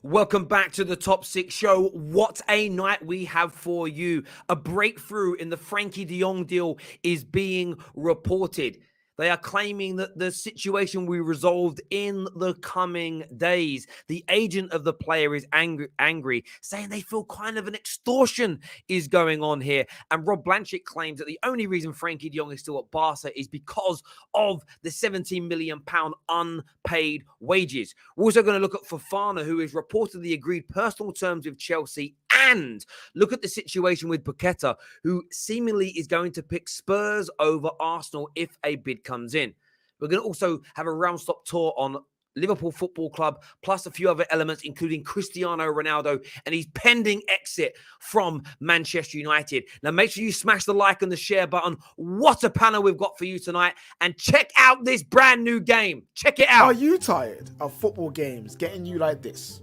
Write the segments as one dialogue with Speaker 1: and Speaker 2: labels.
Speaker 1: Welcome back to the Top 6 show. What a night we have for you. A breakthrough in the Frenkie De Jong deal is being reported. They are claiming that the situation will be resolved in the coming days. The agent of the player is angry, saying they feel kind of an extortion is going on here. And Rob Blanchett claims that the only reason Frenkie De Jong is still at Barca is because of the £17 million unpaid wages. We're also going to look at Fiofana, who is reportedly agreed personal terms with Chelsea, and look at the situation with Paqueta, who seemingly is going to pick Spurs over Arsenal if a bid comes in. We're going to also have a round-stop tour on Liverpool Football Club, plus a few other elements, including Cristiano Ronaldo and his pending exit from Manchester United. Now, make sure you smash the like and the share button. What a panel we've got for you tonight. And check out this brand new game. Check it out.
Speaker 2: Are you tired of football games getting you like this?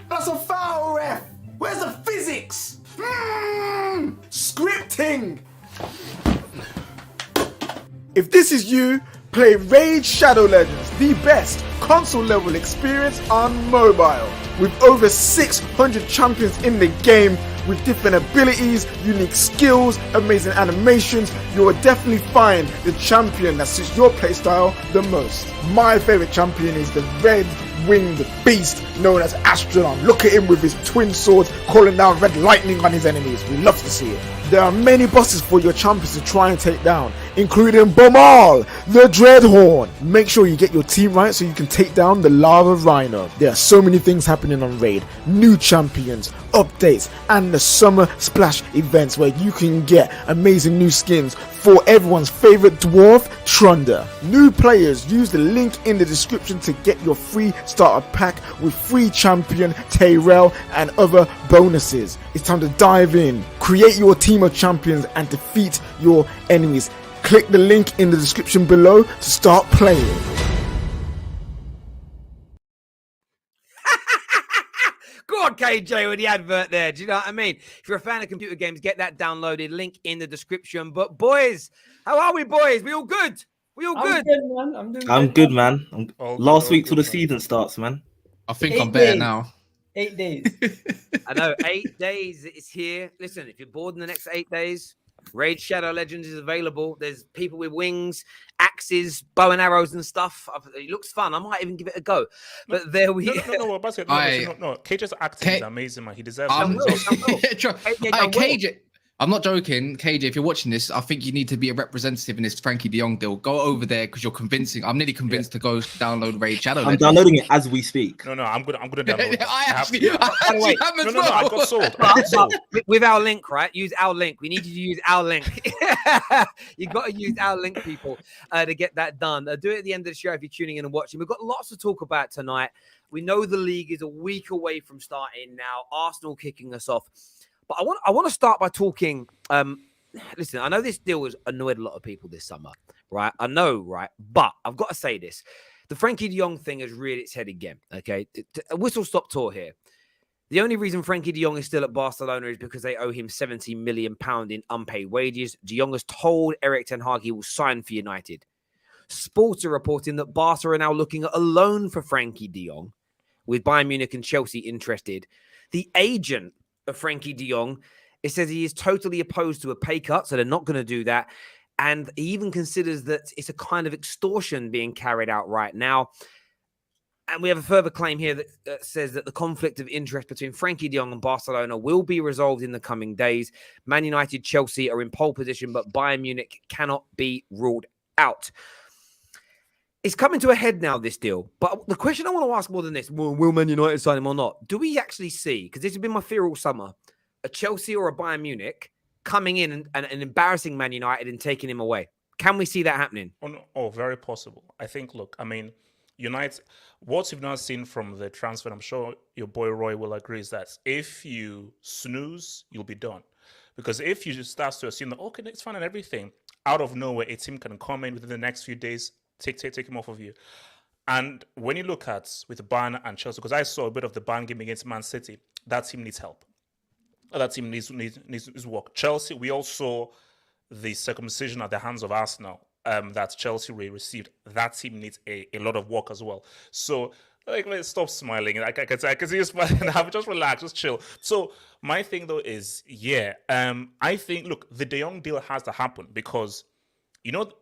Speaker 2: That's a foul, ref! Where's the physics? Scripting! If this is you, play Raid Shadow Legends, the best console level experience on mobile. With over 600 champions in the game, with different abilities, unique skills, amazing animations, you will definitely find the champion that suits your playstyle the most. My favourite champion is the red-winged beast known as Astronaut. Look at him with his twin swords calling down red lightning on his enemies. We love to see it. There are many bosses for your champions to try and take down, including Bomal, the Dreadhorn. Make sure you get your team right so you can take down the Lava Rhino. There are so many things happening on Raid. New champions, updates, and the Summer Splash events where you can get amazing new skins for everyone's favorite dwarf, Trunda. New players, use the link in the description to get your free starter pack with free champion, Tyrell, and other bonuses. It's time to dive in, create your team of champions, and defeat your enemies. Click the link in the description below to start playing.
Speaker 1: Go on, KJ, with the advert there. Do you know what I mean? If you're a fan of computer games, get that downloaded. Link in the description. But boys, how are we, boys? We all good? We all good?
Speaker 3: I'm good, man. Last week till the season starts, man.
Speaker 4: I think I'm better now.
Speaker 5: 8 days.
Speaker 1: I know, 8 days is here. Listen, if you're bored in the next 8 days, Raid Shadow Legends is available. There's people with wings, axes, bow and arrows and stuff. It looks fun. I might even give it a go. But there we
Speaker 6: No, KJ's acting is amazing, man. He deserves it.
Speaker 4: KJ, I'm not joking. KJ, if you're watching this, I think you need to be a representative in this Frenkie De Jong deal. Go over there because you're convincing. I'm nearly convinced to go download Raid Shadow.
Speaker 3: I'm downloading it as we speak.
Speaker 6: No, I'm gonna download it.
Speaker 4: I actually am as well.
Speaker 6: I got sold.
Speaker 1: With our link, right? Use our link. We need you to use our link. You've got to use our link, people, to get that done. Do it at the end of the show if you're tuning in and watching. We've got lots to talk about tonight. We know the league is a week away from starting now. Arsenal kicking us off. But I want to start by talking. Listen, I know this deal has annoyed a lot of people this summer, right? I know, right? But I've got to say this. The Frenkie De Jong thing has reared its head again, okay? A whistle-stop tour here. The only reason Frenkie De Jong is still at Barcelona is because they owe him £70 million in unpaid wages. De Jong has told Erik ten Hag he will sign for United. Sports are reporting that Barca are now looking at a loan for Frenkie De Jong, with Bayern Munich and Chelsea interested. The agent of Frenkie De Jong, it says he is totally opposed to a pay cut, so they're not going to do that. And he even considers that it's a kind of extortion being carried out right now. And we have a further claim here that says that the conflict of interest between Frenkie De Jong and Barcelona will be resolved in the coming days. Man United, Chelsea are in pole position, but Bayern Munich cannot be ruled out. It's coming to a head now, this deal. But the question I want to ask more than this, will Man United sign him or not? Do we actually see, because this has been my fear all summer, a Chelsea or a Bayern Munich coming in and embarrassing Man United and taking him away? Can we see that happening?
Speaker 6: Oh, very possible. I think, look, I mean, United, what you've not seen from the transfer, I'm sure your boy Roy will agree, is that if you snooze, you'll be done. Because if you just start to assume that, okay, it's fine and everything, out of nowhere, a team can come in within the next few days, take him off of you. And when you look at with Bayern and Chelsea, because I saw a bit of the Bayern game against Man City, that team needs help. That team needs work. Chelsea, we all saw the circumcision at the hands of Arsenal that Chelsea received. That team needs a lot of work as well. So Like, man, stop smiling. I can see you smiling now. Just relax, just chill. So my thing though is, I think look, the De Jong deal has to happen because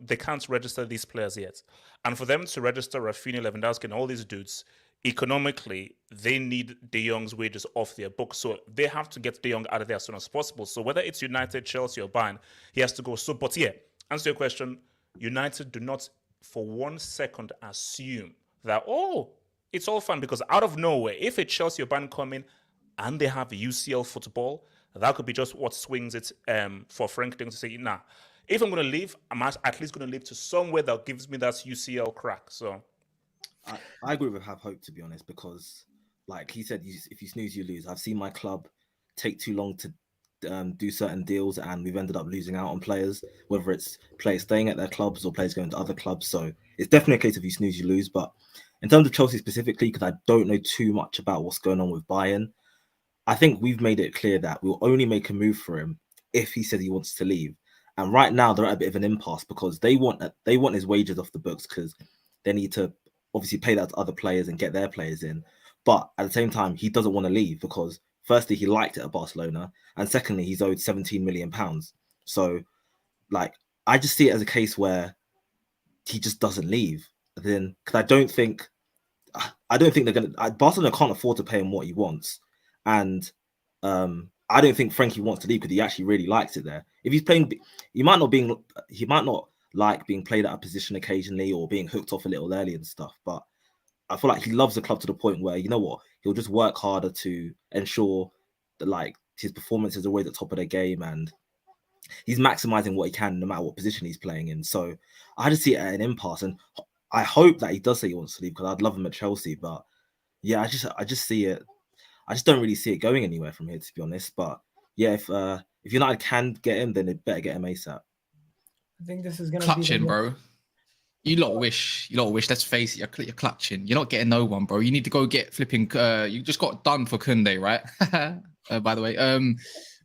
Speaker 6: they can't register these players yet, and for them to register Rafinha, Lewandowski, and all these dudes, economically, they need De Jong's wages off their books, so they have to get De Jong out of there as soon as possible. So whether it's United, Chelsea, or Bayern, he has to go. So, but yeah, answer your question. United do not for 1 second assume that it's all fun, because out of nowhere, if a Chelsea or Bayern come in and they have UCL football, that could be just what swings it for Frank De Jong to say, nah, if I'm going to leave, I'm at least going to leave to somewhere that gives me that UCL crack. So
Speaker 3: I agree with Have Hope, to be honest, because like he said, if you snooze, you lose. I've seen my club take too long to do certain deals, and we've ended up losing out on players, whether it's players staying at their clubs or players going to other clubs. So it's definitely a case of you snooze, you lose. But in terms of Chelsea specifically, because I don't know too much about what's going on with Bayern, I think we've made it clear that we'll only make a move for him if he says he wants to leave. And right now they're at a bit of an impasse because they want his wages off the books because they need to obviously pay that to other players and get their players in. But at the same time, he doesn't want to leave because firstly, he liked it at Barcelona, and secondly, he's owed £17 million. So, like, I just see it as a case where he just doesn't leave. Then, because I don't think they're gonna. Barcelona can't afford to pay him what he wants, and I don't think Frenkie wants to leave because he actually really likes it there. If he's playing, he might not like being played at a position occasionally or being hooked off a little early and stuff, but I feel like he loves the club to the point where, you know what, he'll just work harder to ensure that like his performance is always at the top of their game and he's maximizing what he can no matter what position he's playing in. So I just see it at an impasse, and I hope that he does say he wants to leave because I'd love him at Chelsea. But yeah, I just see it. I just don't really see it going anywhere from here, to be honest. But yeah, if United can get him, then they better get him ASAP.
Speaker 5: I think this is gonna
Speaker 4: clutching,
Speaker 5: be
Speaker 4: bro. You lot wish. Let's face it. You're clutching. You're not getting no one, bro. You need to go get flipping. You just got done for Kounde, right? By the way.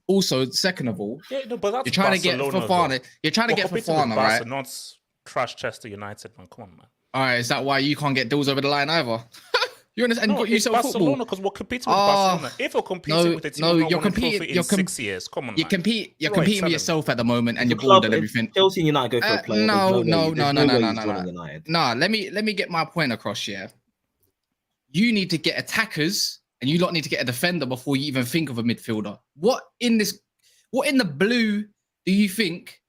Speaker 4: Also, second of all,
Speaker 6: but that's
Speaker 4: you're trying to get Fofana. You're trying to get Fofana, right?
Speaker 6: Not trash Chester United, man. Come on, man.
Speaker 4: All right, is that why you can't get deals over the line either? You're in and
Speaker 6: it's Barcelona because we're competing with Barcelona. If you're competing with a team, you're competing in 6 years. Come on,
Speaker 4: You're competing with yourself at the moment, and
Speaker 3: The
Speaker 4: you're bored
Speaker 3: club,
Speaker 4: and everything.
Speaker 3: Chelsea and United go for a player.
Speaker 4: No.
Speaker 3: United.
Speaker 4: Nah, let me get my point across here. You need to get attackers, and you lot need to get a defender before you even think of a midfielder. What in the blue do you think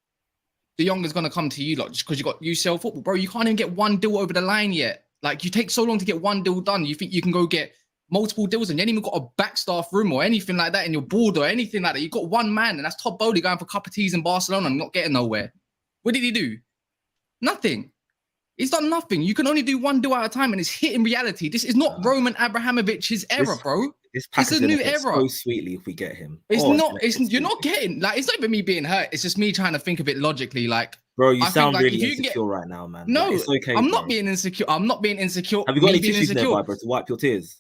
Speaker 4: De Jong is going to come to you lot just because you got UCL football, bro? You can't even get one deal over the line yet. Like, you take so long to get one deal done. You think you can go get multiple deals and you ain't even got a backstaff room or anything like that in your board or anything like that. You got one man, and that's Todd Bowley going for a cup of teas in Barcelona and not getting nowhere. What did he do? Nothing. He's done nothing. You can only do one deal at a time, and it's hitting reality. This is not Roman Abramovich's era, bro. It's a new era.
Speaker 3: So sweetly if we get him.
Speaker 4: You're not getting, like, it's not even me being hurt. It's just me trying to think of it logically. Like,
Speaker 3: bro, you sound really insecure right now, man.
Speaker 4: No,
Speaker 3: like, it's okay.
Speaker 4: I'm not being insecure. I'm not being insecure.
Speaker 3: Have you got any tissues nearby, bro, to wipe your tears?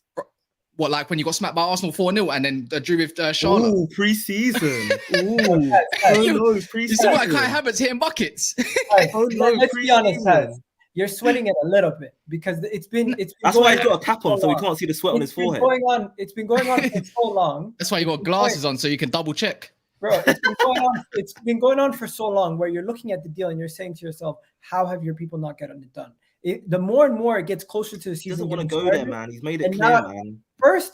Speaker 4: What, like when you got smacked by Arsenal 4-0 and then drew with Charlotte?
Speaker 3: Ooh, pre-season. Ooh, pre-season.
Speaker 4: You see what Kai Havertz hitting buckets?
Speaker 5: Let's be honest, Taz. You're sweating it a little bit because it's been
Speaker 3: That's why he's got a cap on, so we can't see the sweat on his forehead.
Speaker 5: It's been going on for so long.
Speaker 4: That's why you got glasses on so you can double check.
Speaker 5: Bro, it's been going on for so long where you're looking at the deal and you're saying to yourself, how have your people not gotten it done? The more and more it gets closer to the season,
Speaker 3: he doesn't want to go there, man. He's made it clear, man.
Speaker 5: The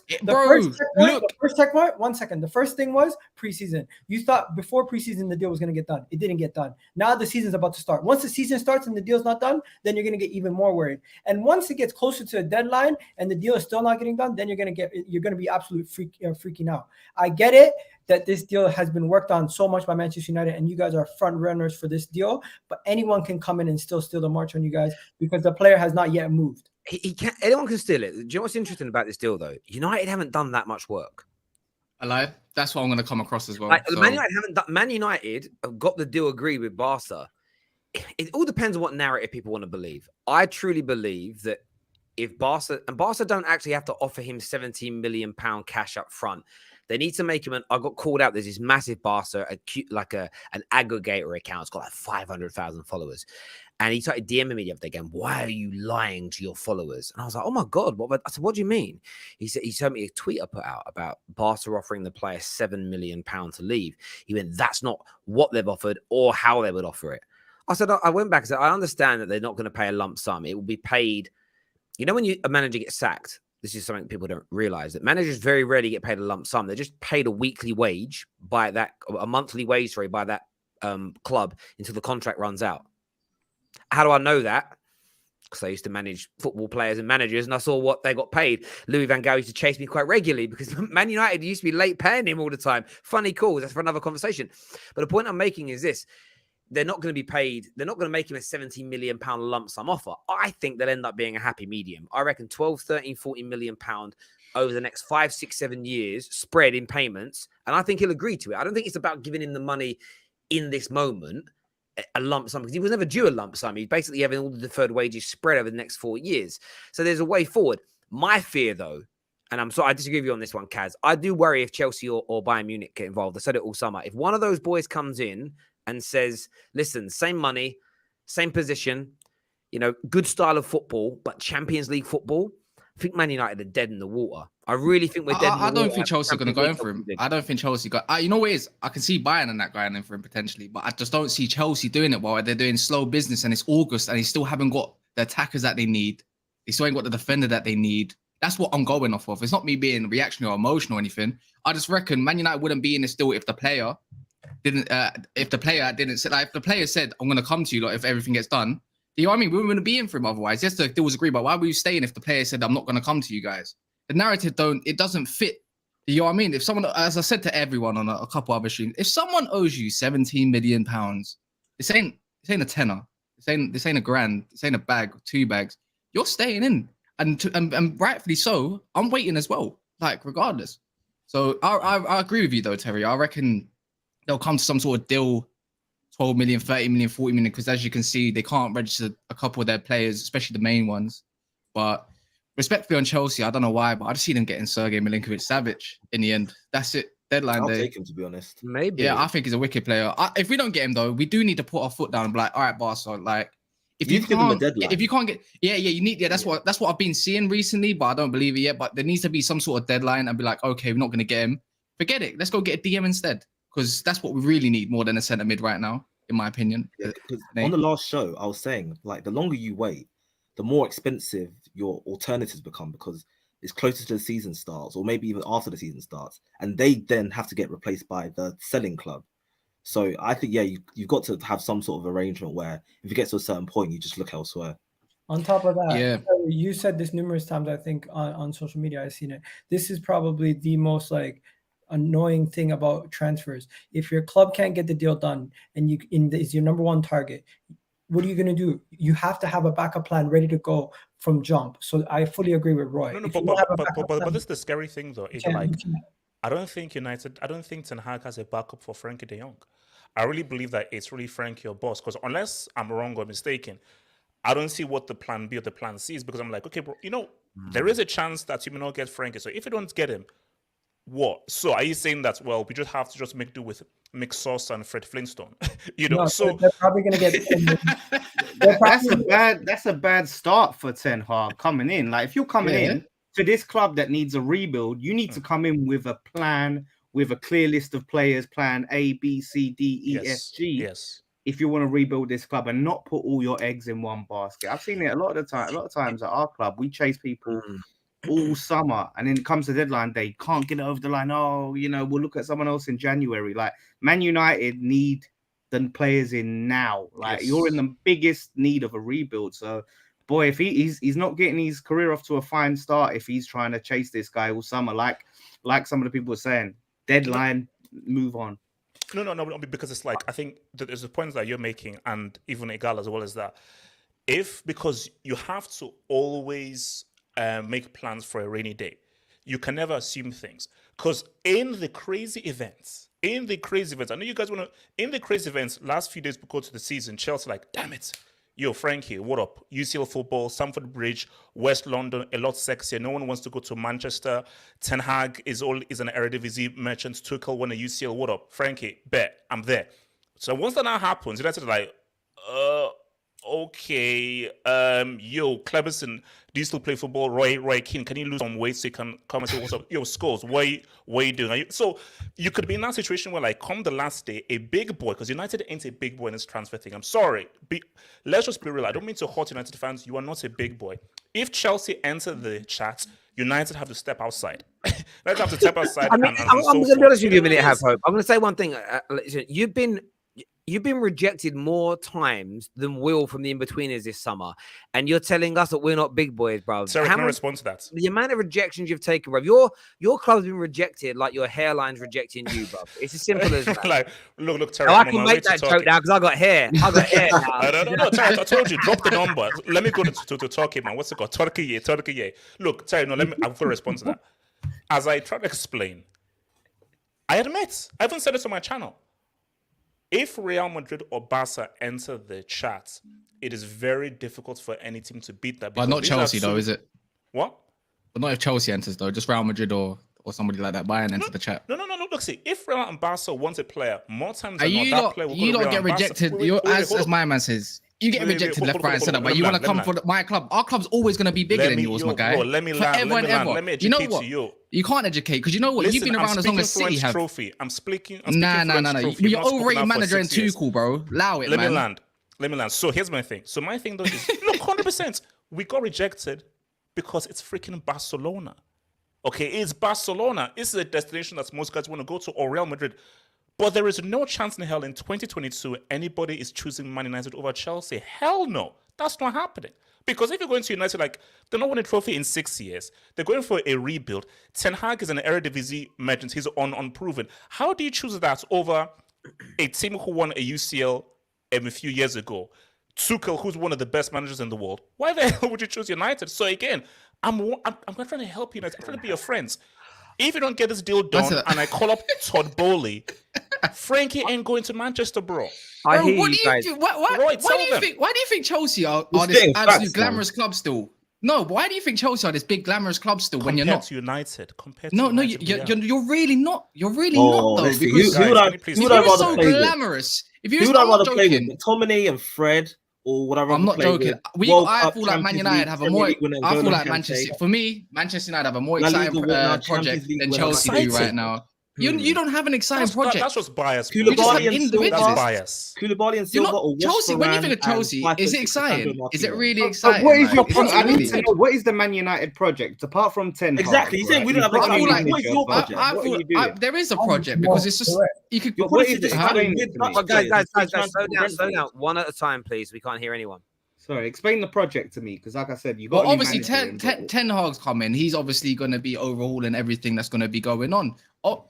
Speaker 5: first thing was preseason. You thought before preseason the deal was going to get done. It didn't get done. Now the season's about to start. Once the season starts and the deal's not done, then you're going to get even more worried. And once it gets closer to a deadline and the deal is still not getting done, then you're going to be absolutely freaking out. I get it that this deal has been worked on so much by Manchester United, and you guys are front runners for this deal. But anyone can come in and still steal the march on you guys because the player has not yet moved.
Speaker 1: He can't. Anyone can steal it. Do you know what's interesting about this deal, though? United haven't done that much work.
Speaker 4: Hello, that's what I'm going to come across as well.
Speaker 1: Like, Man United have got the deal agreed with Barca. It all depends on what narrative people want to believe. I truly believe that if Barca don't actually have to offer him £17 million cash up front, They need to make him I got called out. There's this massive Barca, an aggregator account. It's got like 500,000 followers. And he started DMing me the other day again, why are you lying to your followers? And I was like, oh my God. I said, what do you mean? He sent me a tweet I put out about Barca offering the player £7 million to leave. He went, that's not what they've offered or how they would offer it. I said, I went back and said, I understand that they're not going to pay a lump sum. It will be paid. You know, when a manager gets sacked, this is something people don't realize, that managers very rarely get paid a lump sum. They're just paid a weekly wage a monthly wage, by that club until the contract runs out. How do I know that? Because I used to manage football players and managers, and I saw what they got paid. Louis van Gaal used to chase me quite regularly because Man United used to be late paying him all the time. Funny calls. That's for another conversation. But the point I'm making is this. They're not going to be paid. They're not going to make him a £17 million lump sum offer. I think they'll end up being a happy medium. I reckon 12, 13, 40 million pound over the next 5, 6, 7 years spread in payments. And I think he'll agree to it. I don't think it's about giving him the money in this moment, a lump sum, because he was never due a lump sum. He's basically having all the deferred wages spread over the next 4 years. So there's a way forward. My fear, though, and I'm sorry, I disagree with you on this one, Kaz. I do worry if Chelsea or Bayern Munich get involved. I said it all summer. If one of those boys comes in and says, listen, same money, same position, good style of football, but Champions League football, I think Man United are dead in the water. I really think we're dead in the water.
Speaker 4: I don't think Chelsea are going to go in for him. I don't think Chelsea got... you know what it is? I can see Bayern and that going in for him potentially, but I just don't see Chelsea doing it while they're doing slow business and it's August and they still haven't got the attackers that they need. They still ain't got the defender that they need. That's what I'm going off of. It's not me being reactionary or emotional or anything. I just reckon Man United wouldn't be in this deal if the player didn't... if the player said, I'm going to come to you if everything gets done. You know what I mean? We wouldn't be in for him otherwise. Yes, the deal was agreed, but why were you staying if the player said, I'm not going to come to you guys? The narrative doesn't fit. You know what I mean? If someone, as I said to everyone on a couple other streams, if someone owes you £17 million, this ain't a tenner. This ain't a grand. This ain't a bag, 2 bags. You're staying in. And rightfully so, I'm waiting as well, like regardless. So I agree with you though, Terry. I reckon they'll come to some sort of deal, 12 million, 30 million, 40 million, because as you can see, they can't register a couple of their players, especially the main ones. But respectfully on Chelsea, I don't know why, but I just see them getting Sergej Milinkovic-Savic in the end. That's it. Deadline
Speaker 3: I'll
Speaker 4: day.
Speaker 3: take him, to be honest.
Speaker 1: Maybe.
Speaker 4: Yeah, I think he's a wicked player. If we don't get him though, we do need to put our foot down and be like, all right, Barca, like if you
Speaker 3: give him a deadline.
Speaker 4: If you can't get, you need. That's what I've been seeing recently, but I don't believe it yet. But there needs to be some sort of deadline and be like, okay, we're not going to get him. Forget it. Let's go get a DM instead, because that's what we really need more than a centre mid right now, in my opinion.
Speaker 3: Yeah, on the last show, I was saying, like, the longer you wait, the more expensive your alternatives become, because it's closer to the season starts, or maybe even after the season starts, and they then have to get replaced by the selling club. So I think, you've got to have some sort of arrangement where if it gets to a certain point, you just look elsewhere.
Speaker 5: On top of that,
Speaker 4: Yeah.
Speaker 5: you said this numerous times, I think, on social media. I've seen it. This is probably the most annoying thing about transfers. If your club can't get the deal done and is your number one target, what are you going to do? You have to have a backup plan ready to go from jump. So I fully agree with Roy.
Speaker 6: No, but this is the scary thing though. It's I don't think Ten Hag has a backup for Frenkie De Jong. I really believe that it's really Frenkie or boss, because unless I'm wrong or mistaken, I don't see what the plan B or the plan C is, because I'm like, okay, bro, there is a chance that you may not get Frenkie. So if you don't get him, what? So are you saying that, well, we just have to just make do with Mick Sauce and Fred Flintstone?
Speaker 5: No,
Speaker 6: so
Speaker 5: they're probably going to get...
Speaker 7: That's a bad start for Ten Hag coming in. Like, if you're coming in to this club that needs a rebuild, you need to come in with a plan, with a clear list of players, plan A, B, C, D, E, F, G.
Speaker 6: Yes.
Speaker 7: If you want to rebuild this club and not put all your eggs in one basket. I've seen it a lot of times at our club. We chase people all summer, and then it comes to deadline day, can't get it over the line. Oh, we'll look at someone else in January. Like, Man United need the players in now. Like, you're in the biggest need of a rebuild. So, boy, if he's not getting his career off to a fine start, if he's trying to chase this guy all summer, like some of the people were saying, deadline, move on.
Speaker 6: No, because it's like, I think that there's a point that you're making, and even Igal as well, as that because you have to always make plans for a rainy day. You can never assume things, because in the crazy events, I know you guys want to, in the crazy events, last few days before to the season, Chelsea damn it, yo, Frankie, what up? UCL football, Stamford Bridge, West London, a lot sexier. No one wants to go to Manchester. Ten Hag is an Eredivisie merchant. Tuchel won a UCL. What up? Frankie, bet, I'm there. So once that now happens, United are like, okay, yo, Cleberson, do you still play football? Roy Keane, can you lose some weight so you can come and say, what's up? Yo, Scholes, what are you doing? So you could be in that situation where, like, come the last day, a big boy, because United ain't a big boy in this transfer thing. I'm sorry. Let's just be real. I don't mean to hurt United fans. You are not a big boy. If Chelsea enter the chat, United have to step outside. Let's have to step outside.
Speaker 1: I mean, I'm going to be honest with you a minute, Have Hope. I'm going to say one thing. Listen, you've been rejected more times than Will from the In-Betweeners this summer. And you're telling us that we're not big boys, bro.
Speaker 6: Sorry, can I respond to that?
Speaker 1: The amount of rejections you've taken, bro. Your club's been rejected like your hairline's rejecting you, bro. It's as simple as that.
Speaker 6: Like, look, Terry.
Speaker 1: I can make that joke now because I got hair. I got hair now.
Speaker 6: No, Terry, I told you, drop the number. Let me go to Turkey, man. What's it called? Turkey. Look, Terry, no, I'm going to respond to that. As I try to explain, I admit, I haven't said it on my channel. If Real Madrid or Barca enter the chat, it is very difficult for any team to beat that.
Speaker 4: But not Chelsea, though, is it?
Speaker 6: What?
Speaker 4: But not if Chelsea enters, though. Just Real Madrid or somebody like that. Bayern enter the chat.
Speaker 6: No. Look, see, if Real and Barca want a player, more times than
Speaker 4: not, that player will
Speaker 6: you
Speaker 4: don't get rejected. As my man says, you get rejected left, right, and centre. But you want to come for my club. Our club's always going to be bigger than yours, my guy.
Speaker 6: Let me educate
Speaker 4: you know what? You can't educate because you know what?
Speaker 6: Listen,
Speaker 4: you've been around as long as City have.
Speaker 6: Trophy. I'm speaking.
Speaker 4: Nah. You're overrated manager in Tuchel, bro. Allow it, man.
Speaker 6: Let me land. So here's my thing. So my thing though is, look, 100%. We got rejected because it's freaking Barcelona. Okay, it's Barcelona. This is a destination that most guys want to go to, or Real Madrid. But there is no chance in hell in 2022 anybody is choosing Man United over Chelsea. Hell no. That's not happening. Because if you're going to United, like, they're not winning a trophy in 6 years. They're going for a rebuild. Ten Hag is an Eredivisie merchant. He's unproven. How do you choose that over a team who won a UCL a few years ago? Tuchel, who's one of the best managers in the world. Why the hell would you choose United? So again, I'm trying to help you. I'm trying to be your friends. If you don't get this deal done, and I call up Todd Bowley, Frankie ain't going to Manchester, bro.
Speaker 1: I hear
Speaker 4: what
Speaker 1: you
Speaker 4: do
Speaker 1: guys.
Speaker 4: you do? Why do you think Chelsea are this absolute glamorous club still? No, but why do you think Chelsea are this big glamorous club still when you're not?
Speaker 6: Compared to United.
Speaker 4: You're really not. You're really not though.
Speaker 3: Listen,
Speaker 4: Because
Speaker 3: who would I rather
Speaker 4: so
Speaker 3: play
Speaker 4: glamorous.
Speaker 3: Who would I rather play with? McTominay and Fred, or would I rather
Speaker 4: I'm not
Speaker 3: play
Speaker 4: joking.
Speaker 3: with
Speaker 4: I feel like Man United have a more. I feel like Manchester. For me, Manchester United have a more exciting project than Chelsea do right now. You don't have an exciting project.
Speaker 6: That's just bias.
Speaker 3: Koulibaly
Speaker 6: That's
Speaker 3: and Silva, or
Speaker 4: Chelsea. When you think of Chelsea, is it exciting? Is it really exciting?
Speaker 7: What is your point? I need to know, what is the Man United project apart from 10?
Speaker 3: Exactly. You're saying we don't have what is your project?
Speaker 4: There is a project because it's just you could.
Speaker 3: What is it?
Speaker 1: Guys, slow down. One at a time, please. We can't hear anyone.
Speaker 7: Sorry, explain the project to me, because like I said, you
Speaker 4: got.
Speaker 7: got.
Speaker 4: Well, obviously, Ten Hag's coming. He's obviously going to be overhauling everything that's going to be going on.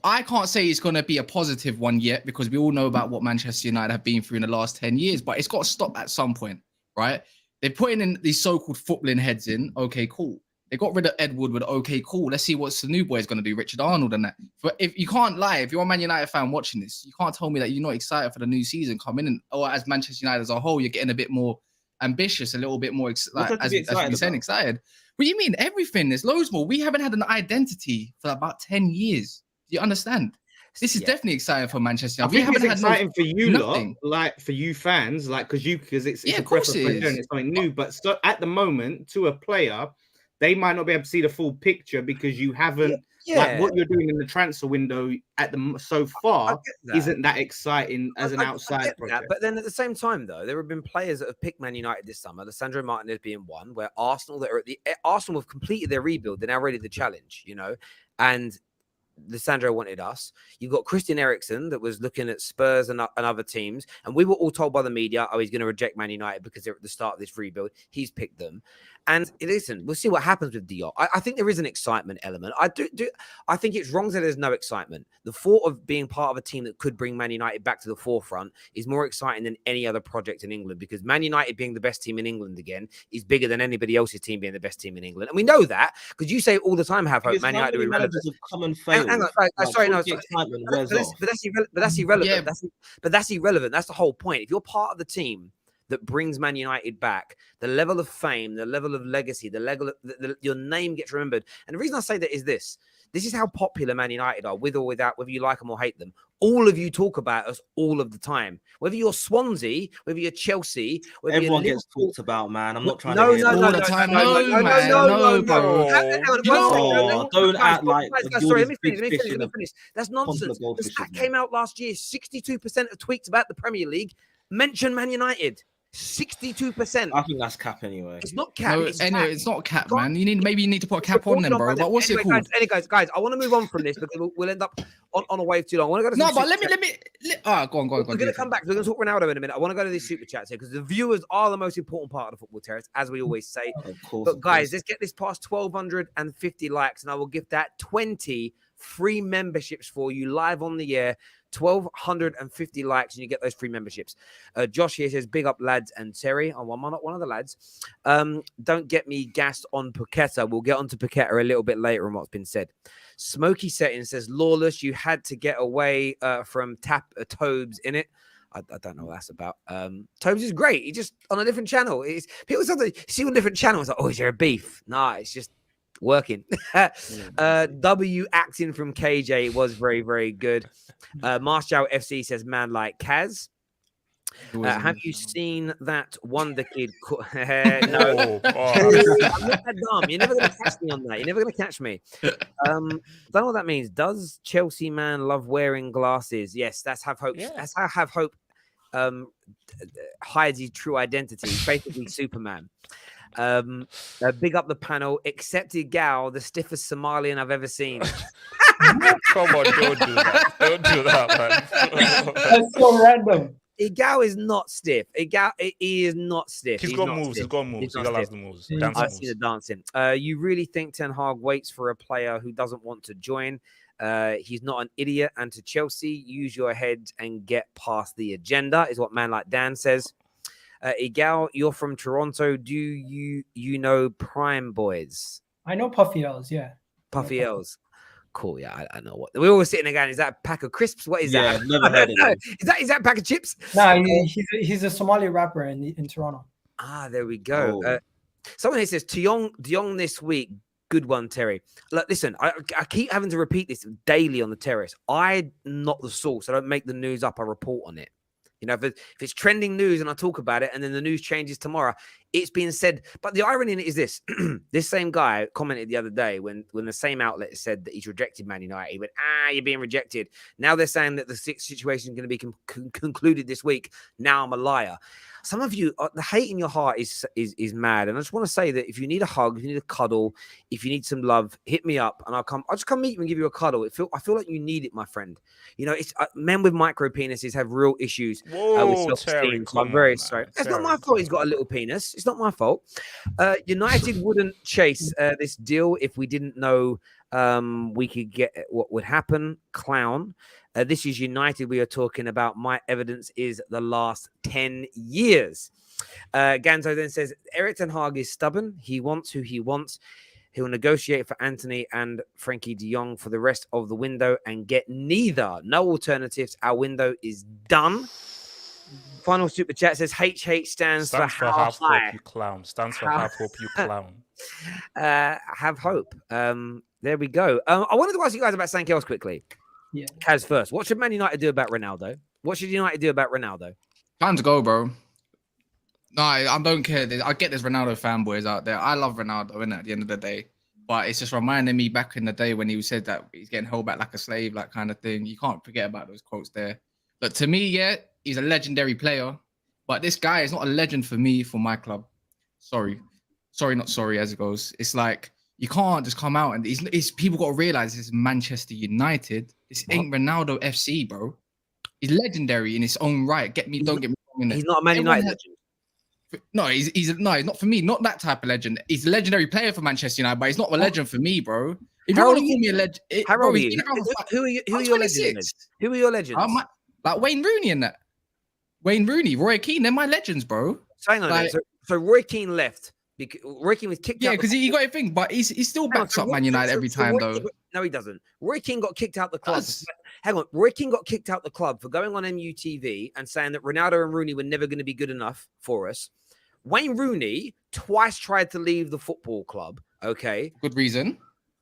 Speaker 4: I can't say it's going to be a positive one yet because we all know about what Manchester United have been through in the last 10 years. But it's got to stop at some point, right? They're putting in these so-called footballing heads in. Okay, cool. They got rid of Ed Woodward. Okay, cool. Let's see what the new boy is going to do, Richard Arnold and that. But if you can't lie, if you're a Man United fan watching this, you can't tell me that you're not excited for the new season coming in. Or as Manchester United as a whole, you're getting a bit more ambitious, a little bit more excited. What do you mean? Everything. There's loads more. We haven't had an identity for about 10 years. Do you understand? This is definitely exciting for Manchester United.
Speaker 7: I think it's exciting for you lot, like for you fans, like because it's a breath of fresh air and it's something new. But at the moment, to a player, they might not be able to see the full picture because you haven't. Like what you're doing in the transfer window so far isn't that exciting as an outside project.
Speaker 1: But then at the same time, though, there have been players that have picked Man United this summer. Lissandro Martinez being one, where Arsenal have completed their rebuild. They're now ready to challenge, and Lissandro wanted us. You've got Christian Eriksen that was looking at Spurs and other teams, and we were all told by the media, he's going to reject Man United because they're at the start of this rebuild. He's picked them. And listen, we'll see what happens with Diop. I think there is an excitement element. I think it's wrong that there's no excitement. The thought of being part of a team that could bring Man United back to the forefront is more exciting than any other project in England, because Man United being the best team in England again is bigger than anybody else's team being the best team in England. And we know that because you say all the time, Man United are irrelevant. But that's irrelevant. But that's irrelevant. That's the whole point. If you're part of the team that brings Man United back, the level of fame, the level of legacy, the level of your name gets remembered. And the reason I say that is this. This is how popular Man United are, with or without, whether you like them or hate them. All of you talk about us all of the time. Whether you're Swansea, whether you're Chelsea, whether
Speaker 3: Everyone
Speaker 1: you're
Speaker 3: gets talked about, man. I'm not trying
Speaker 1: no,
Speaker 3: to hear
Speaker 1: no,
Speaker 3: that.
Speaker 1: no,
Speaker 4: All the time. No, man. No, bro.
Speaker 3: No, don't act like
Speaker 1: Sorry,
Speaker 3: you're
Speaker 1: let
Speaker 3: this
Speaker 1: me
Speaker 3: big
Speaker 1: finish.
Speaker 3: fish in a
Speaker 1: That's
Speaker 3: pond
Speaker 1: nonsense.
Speaker 3: of
Speaker 1: The
Speaker 3: goldfishes,
Speaker 1: stat
Speaker 3: man.
Speaker 1: came out last year. 62% of tweets about the Premier League mention Man United. 62%.
Speaker 3: I think that's cap anyway.
Speaker 1: It's not cap.
Speaker 4: No,
Speaker 1: It's
Speaker 4: anyway,
Speaker 1: cap.
Speaker 4: it's not cap, man. You need to put a cap on
Speaker 1: Reported
Speaker 4: them, bro.
Speaker 1: by
Speaker 4: But what's it called?
Speaker 1: Guys, I want to move on from this because we'll end up on a wave too long. I want to go to
Speaker 4: No,
Speaker 1: some
Speaker 4: but
Speaker 1: super
Speaker 4: let me. Go on.
Speaker 1: We're going to come back. We're going to talk Ronaldo in a minute. I want to go to these super chats here because the viewers are the most important part of the football terrace, as we always say.
Speaker 3: Of course.
Speaker 1: But guys, let's get this past 1,250 likes, and I will give that 20 free memberships for you live on the air. 1,250 likes, and you get those free memberships. Josh here says, "Big up, lads." And Terry, I'm not one of the lads. Don't get me gassed on Paqueta. We'll get onto Paqueta a little bit later on what's been said. Smoky Setting says, "Lawless, you had to get away from Tobes in it." I don't know what that's about. Tobes is great. He just on a different channel. It's people sometimes see on different channels like, oh, is there a beef? Nah, it's just working. W acting from KJ was very, very good. Marshall FC says, "Man like Kaz." Have you seen that Wonder Kid? No, I'm not that dumb. You're never going to catch me on that. You're never going to catch me. Don't know what that means. Does Chelsea man love wearing glasses? Yes, that's Have Hope.
Speaker 6: Yeah.
Speaker 1: That's how Have Hope hides his true identity. Basically, Superman. Big up the panel. Accepted gal, the stiffest Somalian I've ever seen.
Speaker 6: Come on, don't do that. Don't do that, man.
Speaker 5: That's so random.
Speaker 1: Igao is not stiff. He is not stiff.
Speaker 6: He's got moves. He's got moves. He has the moves. Dance
Speaker 1: I
Speaker 6: moves.
Speaker 1: see the dancing. You really think Ten Hag waits for a player who doesn't want to join? He's not an idiot. And to Chelsea, use your head and get past the agenda, is what man like Dan says. Igao, you're from Toronto. Do you know Prime Boys?
Speaker 5: I know Puffy L's, yeah.
Speaker 1: Puffy L's. Cool, yeah, I know what we're always sitting there going, is that a pack of crisps? What is that?
Speaker 3: Never heard of it.
Speaker 1: Is that a pack of chips?
Speaker 5: Nah, he's a Somali rapper in Toronto.
Speaker 1: There we go.
Speaker 3: Oh.
Speaker 1: Someone here says De Jong this week. Good one, Terry. Look, listen, I keep having to repeat this daily on the terrace. I'm not the source. I don't make the news up. I report on it. You know, if it's trending news and I talk about it and then the news changes tomorrow, it's being said. But the irony in it is this. This same guy commented the other day when the same outlet said that he's rejected Man United. He went, you're being rejected. Now they're saying that the situation is going to be concluded this week. Now I'm a liar. Some of you, the hate in your heart is mad. And I just want to say that if you need a hug, if you need a cuddle, if you need some love, hit me up and I'll just come meet you and give you a cuddle. I feel like you need it, my friend. You know, it's men with micro penises have real issues with self-esteem. So I'm very sorry. It's not my fault he's got a little penis. It's not my fault. United wouldn't chase this deal if we didn't know we could get what would happen. Clown. This is United we are talking about. My evidence is the last 10 years. Ganzo then says, Erik ten Hag is stubborn. He wants who he wants. He will negotiate for Anthony and Frenkie De Jong for the rest of the window and get neither. No alternatives. Our window is done. Final super chat says, HH stands for
Speaker 6: half hope, you clown. Stands for half hope, you clown.
Speaker 1: Have hope. There we go. I wanted to ask you guys about something else quickly.
Speaker 5: Yeah.
Speaker 1: Kaz first. What should Man United do about Ronaldo? What should United do about Ronaldo?
Speaker 4: Time to go, bro. No, I don't care. I get there's Ronaldo fanboys out there. I love Ronaldo, innit, at the end of the day. But it's just reminding me back in the day when he said that he's getting held back like a slave, like kind of thing. You can't forget about those quotes there. But to me, yeah, he's a legendary player. But this guy is not a legend for me, for my club. Sorry, not sorry, as it goes. It's like, you can't just come out and it's people got to realize this is Manchester United. This ain't Ronaldo FC, bro. He's legendary in his own right. Don't get me wrong.
Speaker 1: He's not a Man United legend.
Speaker 4: No, he's not for me. Not that type of legend. He's a legendary player for Manchester United, but he's not a legend for me, bro. If you want to call me a legend,
Speaker 1: How old are you? Who are your legends? Who are your legends?
Speaker 4: Like Wayne Rooney and that. Wayne Rooney, Roy Keane, they're my legends, bro.
Speaker 1: So hang on a minute. So Roy Keane left. Because Roy Keane was kicked out.
Speaker 4: Yeah, because he got a thing, but he still backs up Man United every time, though.
Speaker 1: No, he doesn't. Roy Keane got kicked out the club.
Speaker 4: Does.
Speaker 1: Hang on. Roy Keane got kicked out the club for going on MUTV and saying that Ronaldo and Rooney were never going to be good enough for us. Wayne Rooney twice tried to leave the football club. Okay.
Speaker 4: Good reason.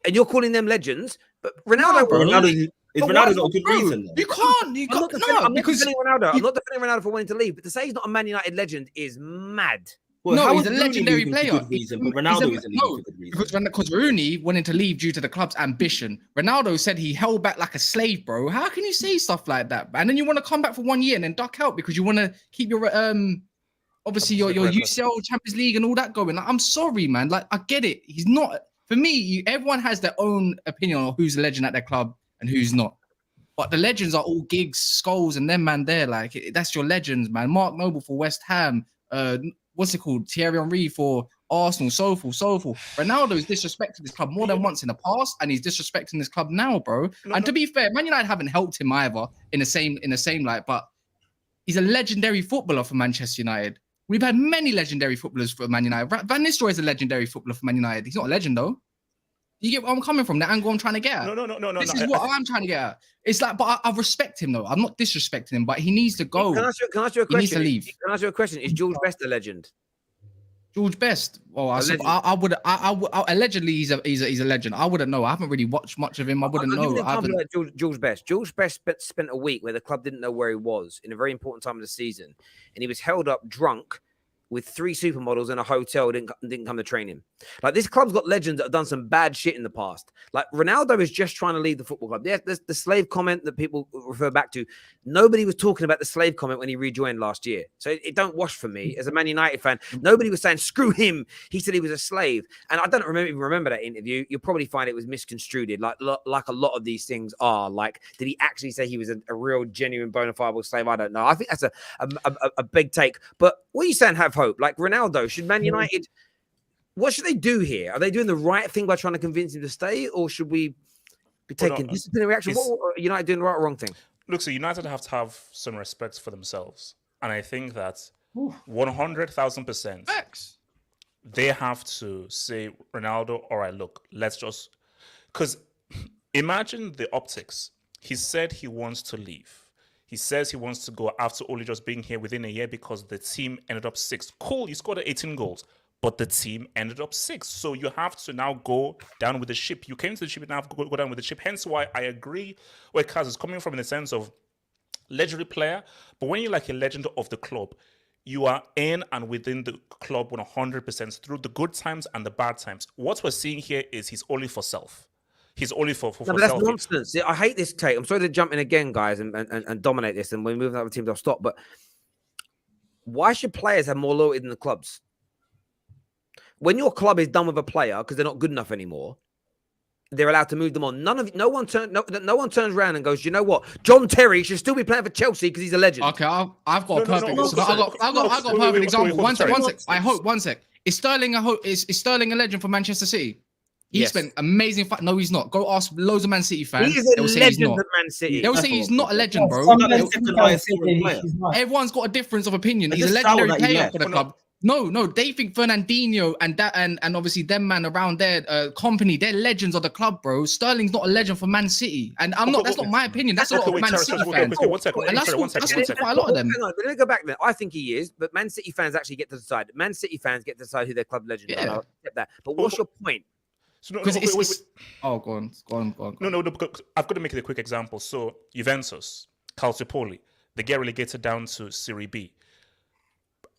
Speaker 1: And you're calling them legends. But Ronaldo...
Speaker 3: Is Ronaldo not a good reason? Then?
Speaker 4: You can't.
Speaker 1: I'm not defending Ronaldo. I'm not defending Ronaldo for wanting to leave. But to say he's not a Man United legend is mad.
Speaker 3: Well,
Speaker 4: no,
Speaker 3: how
Speaker 4: he's a
Speaker 3: is
Speaker 4: legendary
Speaker 3: Rooney
Speaker 4: player.
Speaker 3: for good reason, but Ronaldo isn't for good reason.
Speaker 4: Because Rooney wanted to leave due to the club's ambition. Ronaldo said he held back like a slave, bro. How can you say stuff like that? And then you want to come back for 1 year and then duck out because you want to keep your obviously your UCL Champions League and all that going. Like, I'm sorry, man. Like, I get it. He's not. For me, everyone has their own opinion on who's a legend at their club and who's not. But the legends are all Giggs, Scholes, and them, man, there. Like, that's your legends, man. Mark Noble for West Ham. What's it called? Thierry Henry for Arsenal, so forth. Ronaldo has disrespected this club more than once in the past, and he's disrespecting this club now, bro. To be fair, Man United haven't helped him either in the same light, but he's a legendary footballer for Manchester United. We've had many legendary footballers for Man United. Van Nistelrooy is a legendary footballer for Man United. He's not a legend, though. You get where I'm coming from, the angle I'm trying to get at.
Speaker 6: No.
Speaker 4: This is what I'm trying to get at. It's like, but I respect him, though. I'm not disrespecting him, but he needs to go.
Speaker 1: Can I ask you a question?
Speaker 4: He needs to leave.
Speaker 1: Can I ask you a question? Is George Best a legend?
Speaker 4: George Best. Well, I would allegedly he's a legend. I wouldn't know. I haven't really watched much of him. I wouldn't know.
Speaker 1: Like George Best. George Best spent a week where the club didn't know where he was in a very important time of the season, and he was held up drunk with 3 supermodels in a hotel, didn't come to train him. Like, this club's got legends that have done some bad shit in the past. Like, Ronaldo is just trying to leave the football club. There's the slave comment that people refer back to. Nobody was talking about the slave comment when he rejoined last year. So it don't wash for me as a Man United fan. Nobody was saying, screw him. He said he was a slave. And I don't remember that interview. You'll probably find it was misconstrued, like a lot of these things are. Like, did he actually say he was a real, genuine, bona fide slave? I don't know. I think that's a big take. But what are you saying, have hope? Like, Ronaldo, should Man United... What should they do here? Are they doing the right thing by trying to convince him to stay, or should we be taking disciplinary action? What are United doing the right or wrong thing?
Speaker 6: Look, so United have to have some respect for themselves. And I think that 100,000%, they have to say, Ronaldo, all right, look, let's just... Because imagine the optics. He said he wants to leave. He says he wants to go after only just being here within a year because the team ended up 6th. Cool, he scored 18 goals. But the team ended up 6th. So you have to now go down with the ship. You came to the ship and now have to go down with the ship. Hence why I agree where Kaz is coming from in the sense of legendary player. But when you're like a legend of the club, you are in and within the club 100% through the good times and the bad times. What we're seeing here is he's only for self. He's only for
Speaker 1: no, but that's nonsense. I hate this take. I'm sorry to jump in again, guys, and dominate this. And when we move to other teams, I'll stop. But why should players have more loyalty than the clubs? When your club is done with a player because they're not good enough anymore, they're allowed to move them on. No one turns around and goes, you know what? John Terry should still be playing for Chelsea because he's a legend.
Speaker 4: Okay, I've got a perfect. I've got a perfect example. One sec. I hope. One sec. Is Sterling a legend for Manchester City? He spent amazing. No, he's not. Go ask loads of Man City fans.
Speaker 1: He is a legend at Man City.
Speaker 4: They'll say he's not a legend, bro. Everyone's got a difference of opinion. He's a legendary player for the club. No, they think Fernandinho and obviously them man around their company, they're legends of the club, bro. Sterling's not a legend for Man City, and I'm not. That's not my opinion. That's a lot of Man City fans.
Speaker 6: One second.
Speaker 4: Quite a lot of them.
Speaker 1: Let me go back there. I think he is, but Man City fans actually get to decide. Man City fans get to decide who their club legend are. I'll accept that. But what's your point?
Speaker 4: Oh, go on.
Speaker 6: No. I've got to make it a quick example. So Juventus, Calciopoli, they get relegated down to Serie B.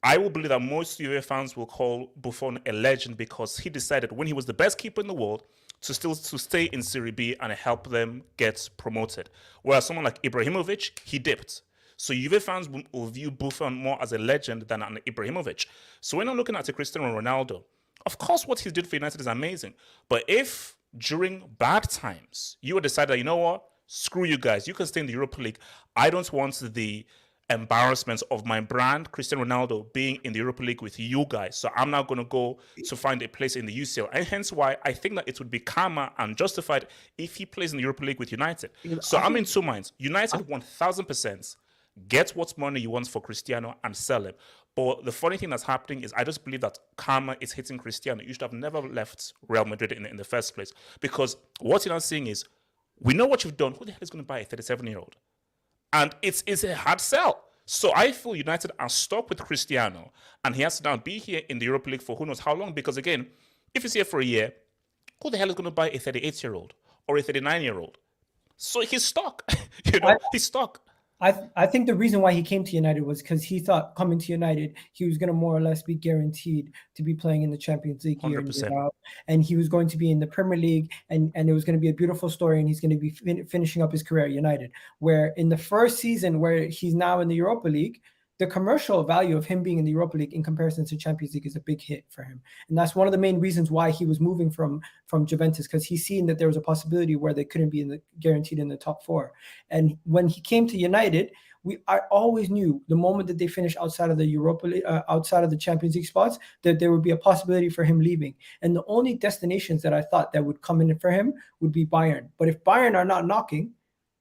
Speaker 6: I will believe that most UVA fans will call Buffon a legend because he decided when he was the best keeper in the world to stay in Serie B and help them get promoted. Whereas someone like Ibrahimovic, he dipped. So UVA fans will view Buffon more as a legend than an Ibrahimovic. So when I'm looking at a Cristiano Ronaldo, of course what he did for United is amazing. But if during bad times you would decide that, you know what, screw you guys, you can stay in the Europa League. I don't want the embarrassment of my brand, Cristiano Ronaldo, being in the Europa League with you guys. So I'm now going to go to find a place in the UCL. And hence why I think that it would be calmer and justified if he plays in the Europa League with United. So I'm in 2 minds. United 1,000% get what money you want for Cristiano and sell him. But the funny thing that's happening is I just believe that karma is hitting Cristiano. You should have never left Real Madrid in the first place. Because what you're not seeing is, we know what you've done. Who the hell is going to buy a 37-year-old? And it's a hard sell. So I feel United are stuck with Cristiano, and he has to now be here in the Europa League for who knows how long. Because again, if he's here for a year, who the hell is going to buy a 38-year-old or a 39-year-old? So he's stuck. He's stuck.
Speaker 5: I think the reason why he came to United was because he thought coming to United, he was going to more or less be guaranteed to be playing in the Champions League year in, year out, and he was going to be in the Premier League, and it was going to be a beautiful story, and he's going to be finishing up his career at United. Where in the first season, where he's now in the Europa League, the commercial value of him being in the Europa League in comparison to Champions League is a big hit for him. And that's one of the main reasons why he was moving from Juventus, because he's seen that there was a possibility where they couldn't be guaranteed in the top four. And when he came to United, I always knew the moment that they finished outside of the Europa League, outside of the Champions League spots, that there would be a possibility for him leaving. And the only destinations that I thought that would come in for him would be Bayern. But if Bayern are not knocking,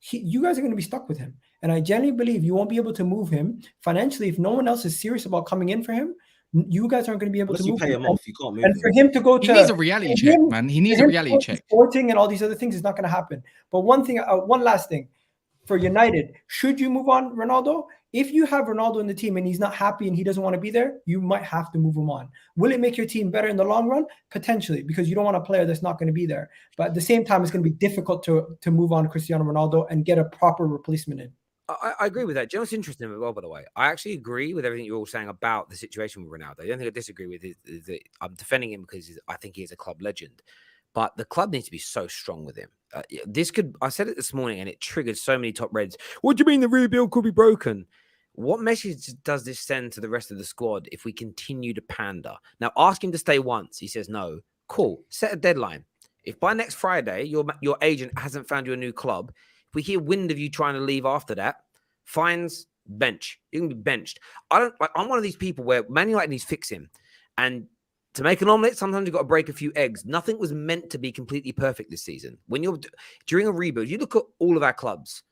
Speaker 5: you guys are going to be stuck with him. And I genuinely believe you won't be able to move him financially. If no one else is serious about coming in for him, you guys aren't going to be able to move him.
Speaker 3: Off, you can't move
Speaker 5: and for him to go to...
Speaker 4: He needs a reality check, man. He needs a reality check.
Speaker 5: Sporting and all these other things is not going to happen. But one last thing. For United, should you move on Ronaldo? If you have Ronaldo in the team and he's not happy and he doesn't want to be there, you might have to move him on. Will it make your team better in the long run? Potentially, because you don't want a player that's not going to be there. But at the same time, it's going to be difficult to move on Cristiano Ronaldo and get a proper replacement in.
Speaker 1: I agree with that. Do you know what's interesting as well, by the way? I actually agree with everything you're all saying about the situation with Ronaldo. The only thing I disagree with is that I'm defending him because I think he is a club legend. But the club needs to be so strong with him. I said it this morning and it triggered so many top Reds. What do you mean the rebuild could be broken? What message does this send to the rest of the squad if we continue to pander? Now, ask him to stay once. He says no. Cool. Set a deadline. If by next Friday, your agent hasn't found you a new club, if we hear wind of you trying to leave after that, fines, bench. You can be benched. I'm one of these people where Man United needs fixing. And to make an omelette, sometimes you've got to break a few eggs. Nothing was meant to be completely perfect this season. When you're during a rebuild, you look at all of our clubs.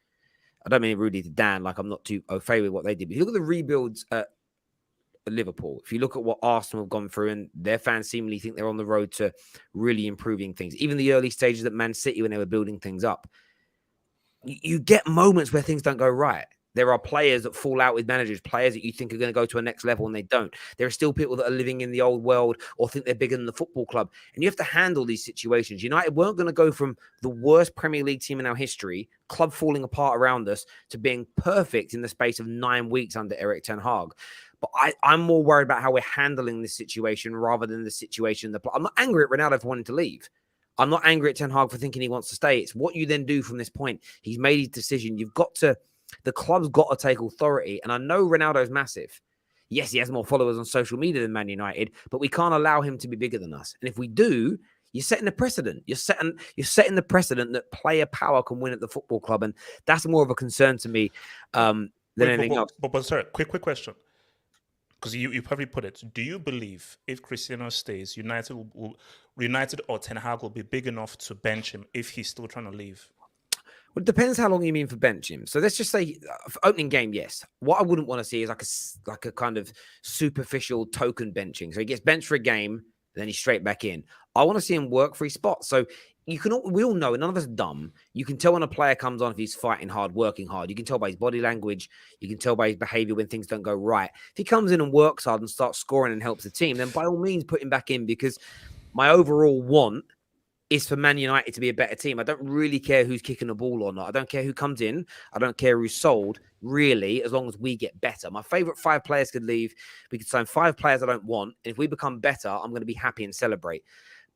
Speaker 1: I don't mean Rudy to Dan, like I'm not too au fait with what they did. But you look at the rebuilds at Liverpool. If you look at what Arsenal have gone through, and their fans seemingly think they're on the road to really improving things. Even the early stages at Man City when they were building things up. You get moments where things don't go right. There are players that fall out with managers, players that you think are going to go to a next level and they don't. There are still people that are living in the old world or think they're bigger than the football club. And you have to handle these situations. United weren't going to go from the worst Premier League team in our history, club falling apart around us, to being perfect in the space of 9 weeks under Erik ten Hag. But I'm more worried about how we're handling this situation rather than the situation. I'm not angry at Ronaldo for wanting to leave. I'm not angry at Ten Hag for thinking he wants to stay. It's what you then do from this point. He's made his decision. The club's got to take authority. And I know Ronaldo's massive. Yes, he has more followers on social media than Man United, but we can't allow him to be bigger than us. And if we do, you're setting a precedent. You're setting the precedent that player power can win at the football club. And that's more of a concern to me than anything else.
Speaker 6: But sorry, quick question. Because you probably put it. Do you believe if Cristiano stays, United or Ten Hag will be big enough to bench him if he's still trying to leave?
Speaker 1: Well, it depends how long you mean for benching. So let's just say for opening game, yes. What I wouldn't want to see is like a kind of superficial token benching. So he gets benched for a game, then he's straight back in. I want to see him work for his spot. So we all know, and none of us are dumb. You can tell when a player comes on if he's fighting hard, working hard. You can tell by his body language. You can tell by his behavior when things don't go right. If he comes in and works hard and starts scoring and helps the team, then by all means put him back in, because my overall want is for Man United to be a better team. I don't really care who's kicking the ball or not. I don't care who comes in. I don't care who's sold, really, as long as we get better. My favourite 5 players could leave. We could sign 5 players I don't want. And if we become better, I'm going to be happy and celebrate.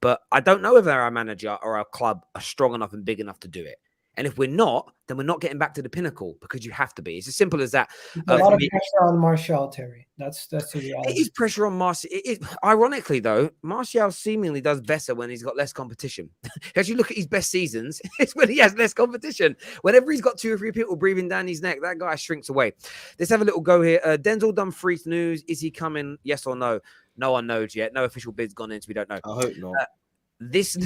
Speaker 1: But I don't know whether our manager or our club are strong enough and big enough to do it. And if we're not, then we're not getting back to the pinnacle, because you have to be. It's as simple as that.
Speaker 5: A lot of pressure on Martial, Terry. That's the reality.
Speaker 1: It is pressure on Martial. Ironically, though, Martial seemingly does better when he's got less competition. As you look at his best seasons, it's when he has less competition. Whenever he's got 2 or 3 people breathing down his neck, that guy shrinks away. Let's have a little go here. Denzel Dumfries news. Is he coming? Yes or no? No one knows yet. No official bid's gone in, so we don't know.
Speaker 3: I hope not.
Speaker 1: This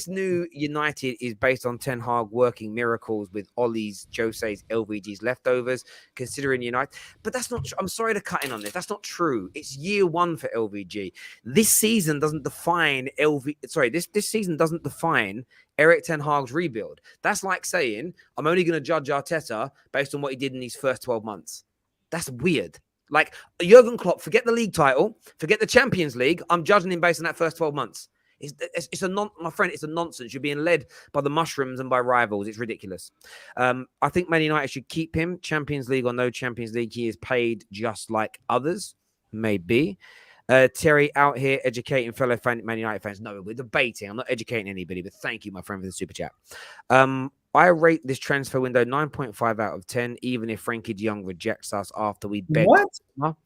Speaker 1: new United is based on Ten Hag working miracles with Ollie's, Jose's, LVG's leftovers, considering United. But that's not I'm sorry to cut in on this. That's not true. It's year one for LVG. This season doesn't define this season doesn't define Eric Ten Hag's rebuild. That's like saying, I'm only going to judge Arteta based on what he did in these first 12 months. That's weird. Like Jurgen Klopp, forget the league title, forget the Champions League. I'm judging him based on that first 12 months. It's my friend, it's a nonsense. You're being led by the mushrooms and by rivals. It's ridiculous. I think Man United should keep him. Champions League or no Champions League, he is paid just like others. Maybe. Terry out here educating fellow Man United fans. No, we're debating. I'm not educating anybody, but thank you, my friend, for the super chat. I rate this transfer window 9.5 out of 10, even if Frenkie De Jong rejects us after we begged.
Speaker 5: What?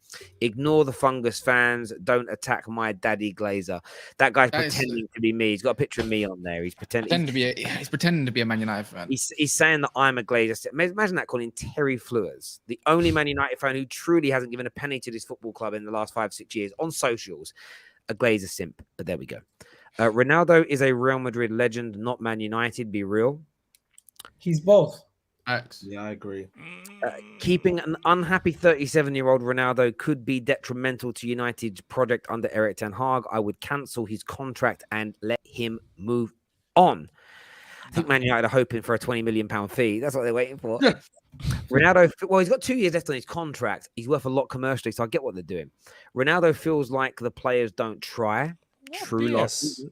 Speaker 1: Ignore the fungus fans. Don't attack my daddy Glazer. That guy's pretending to be me. He's got a picture of me on there. He's pretending
Speaker 4: to be a Man United fan.
Speaker 1: He's saying that I'm a Glazer. Imagine that, calling Terry Fleurs, the only Man United fan who truly hasn't given a penny to this football club in the last 5-6 years on socials. A Glazer simp. But there we go. Ronaldo is a Real Madrid legend, not Man United. Be real.
Speaker 5: He's both.
Speaker 3: Yeah, I agree.
Speaker 1: Keeping an unhappy 37-year-old Ronaldo could be detrimental to United's project under Eric Ten Hag. I would cancel his contract and let him move on. I think Man United are hoping for a £20 million fee. That's what they're waiting for. Ronaldo, well, he's got 2 years left on his contract. He's worth a lot commercially, so I get what they're doing. Ronaldo feels like the players don't try. True loss.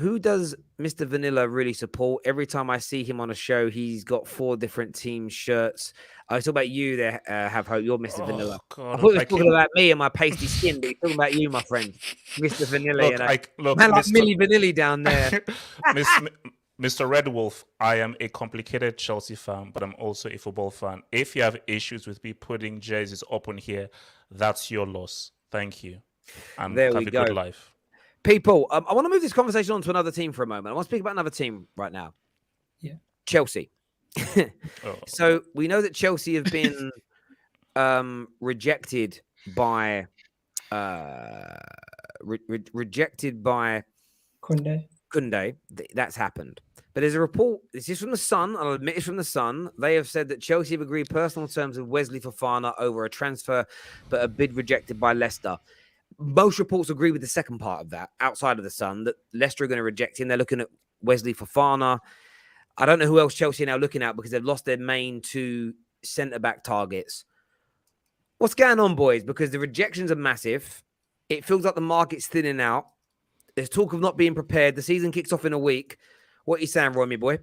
Speaker 1: Who does Mr. Vanilla really support? Every time I see him on a show, he's got 4 different team shirts. I talk about you there, Have Hope. You're Mr. Vanilla. God, I thought he was talking about me and my pasty skin, but he's talking about you, my friend. Mr. Vanilla. Man, like Milli Vanilli down there.
Speaker 6: Mr. Red Wolf, I am a complicated Chelsea fan, but I'm also a football fan. If you have issues with me putting jerseys up on here, that's your loss. Thank you. And
Speaker 1: there
Speaker 6: have
Speaker 1: we
Speaker 6: a
Speaker 1: go.
Speaker 6: good life.
Speaker 1: People, I want to move this conversation on to another team for a moment. I want to speak about another team right now.
Speaker 5: Yeah.
Speaker 1: Chelsea. So we know that Chelsea have been rejected by Kounde. That's happened. But there's a report, this is from the Sun, I'll admit it's from the Sun. They have said that Chelsea have agreed personal terms with Wesley Fofana over a transfer, but a bid rejected by Leicester. Most reports agree with the second part of that, outside of the Sun, that Leicester are going to reject him. They're looking at Wesley Fofana. I don't know who else Chelsea are now looking at because they've lost their main 2 centre-back targets. What's going on, boys? Because the rejections are massive. It feels like the market's thinning out. There's talk of not being prepared. The season kicks off in a week. What are you saying, Roy, my boy?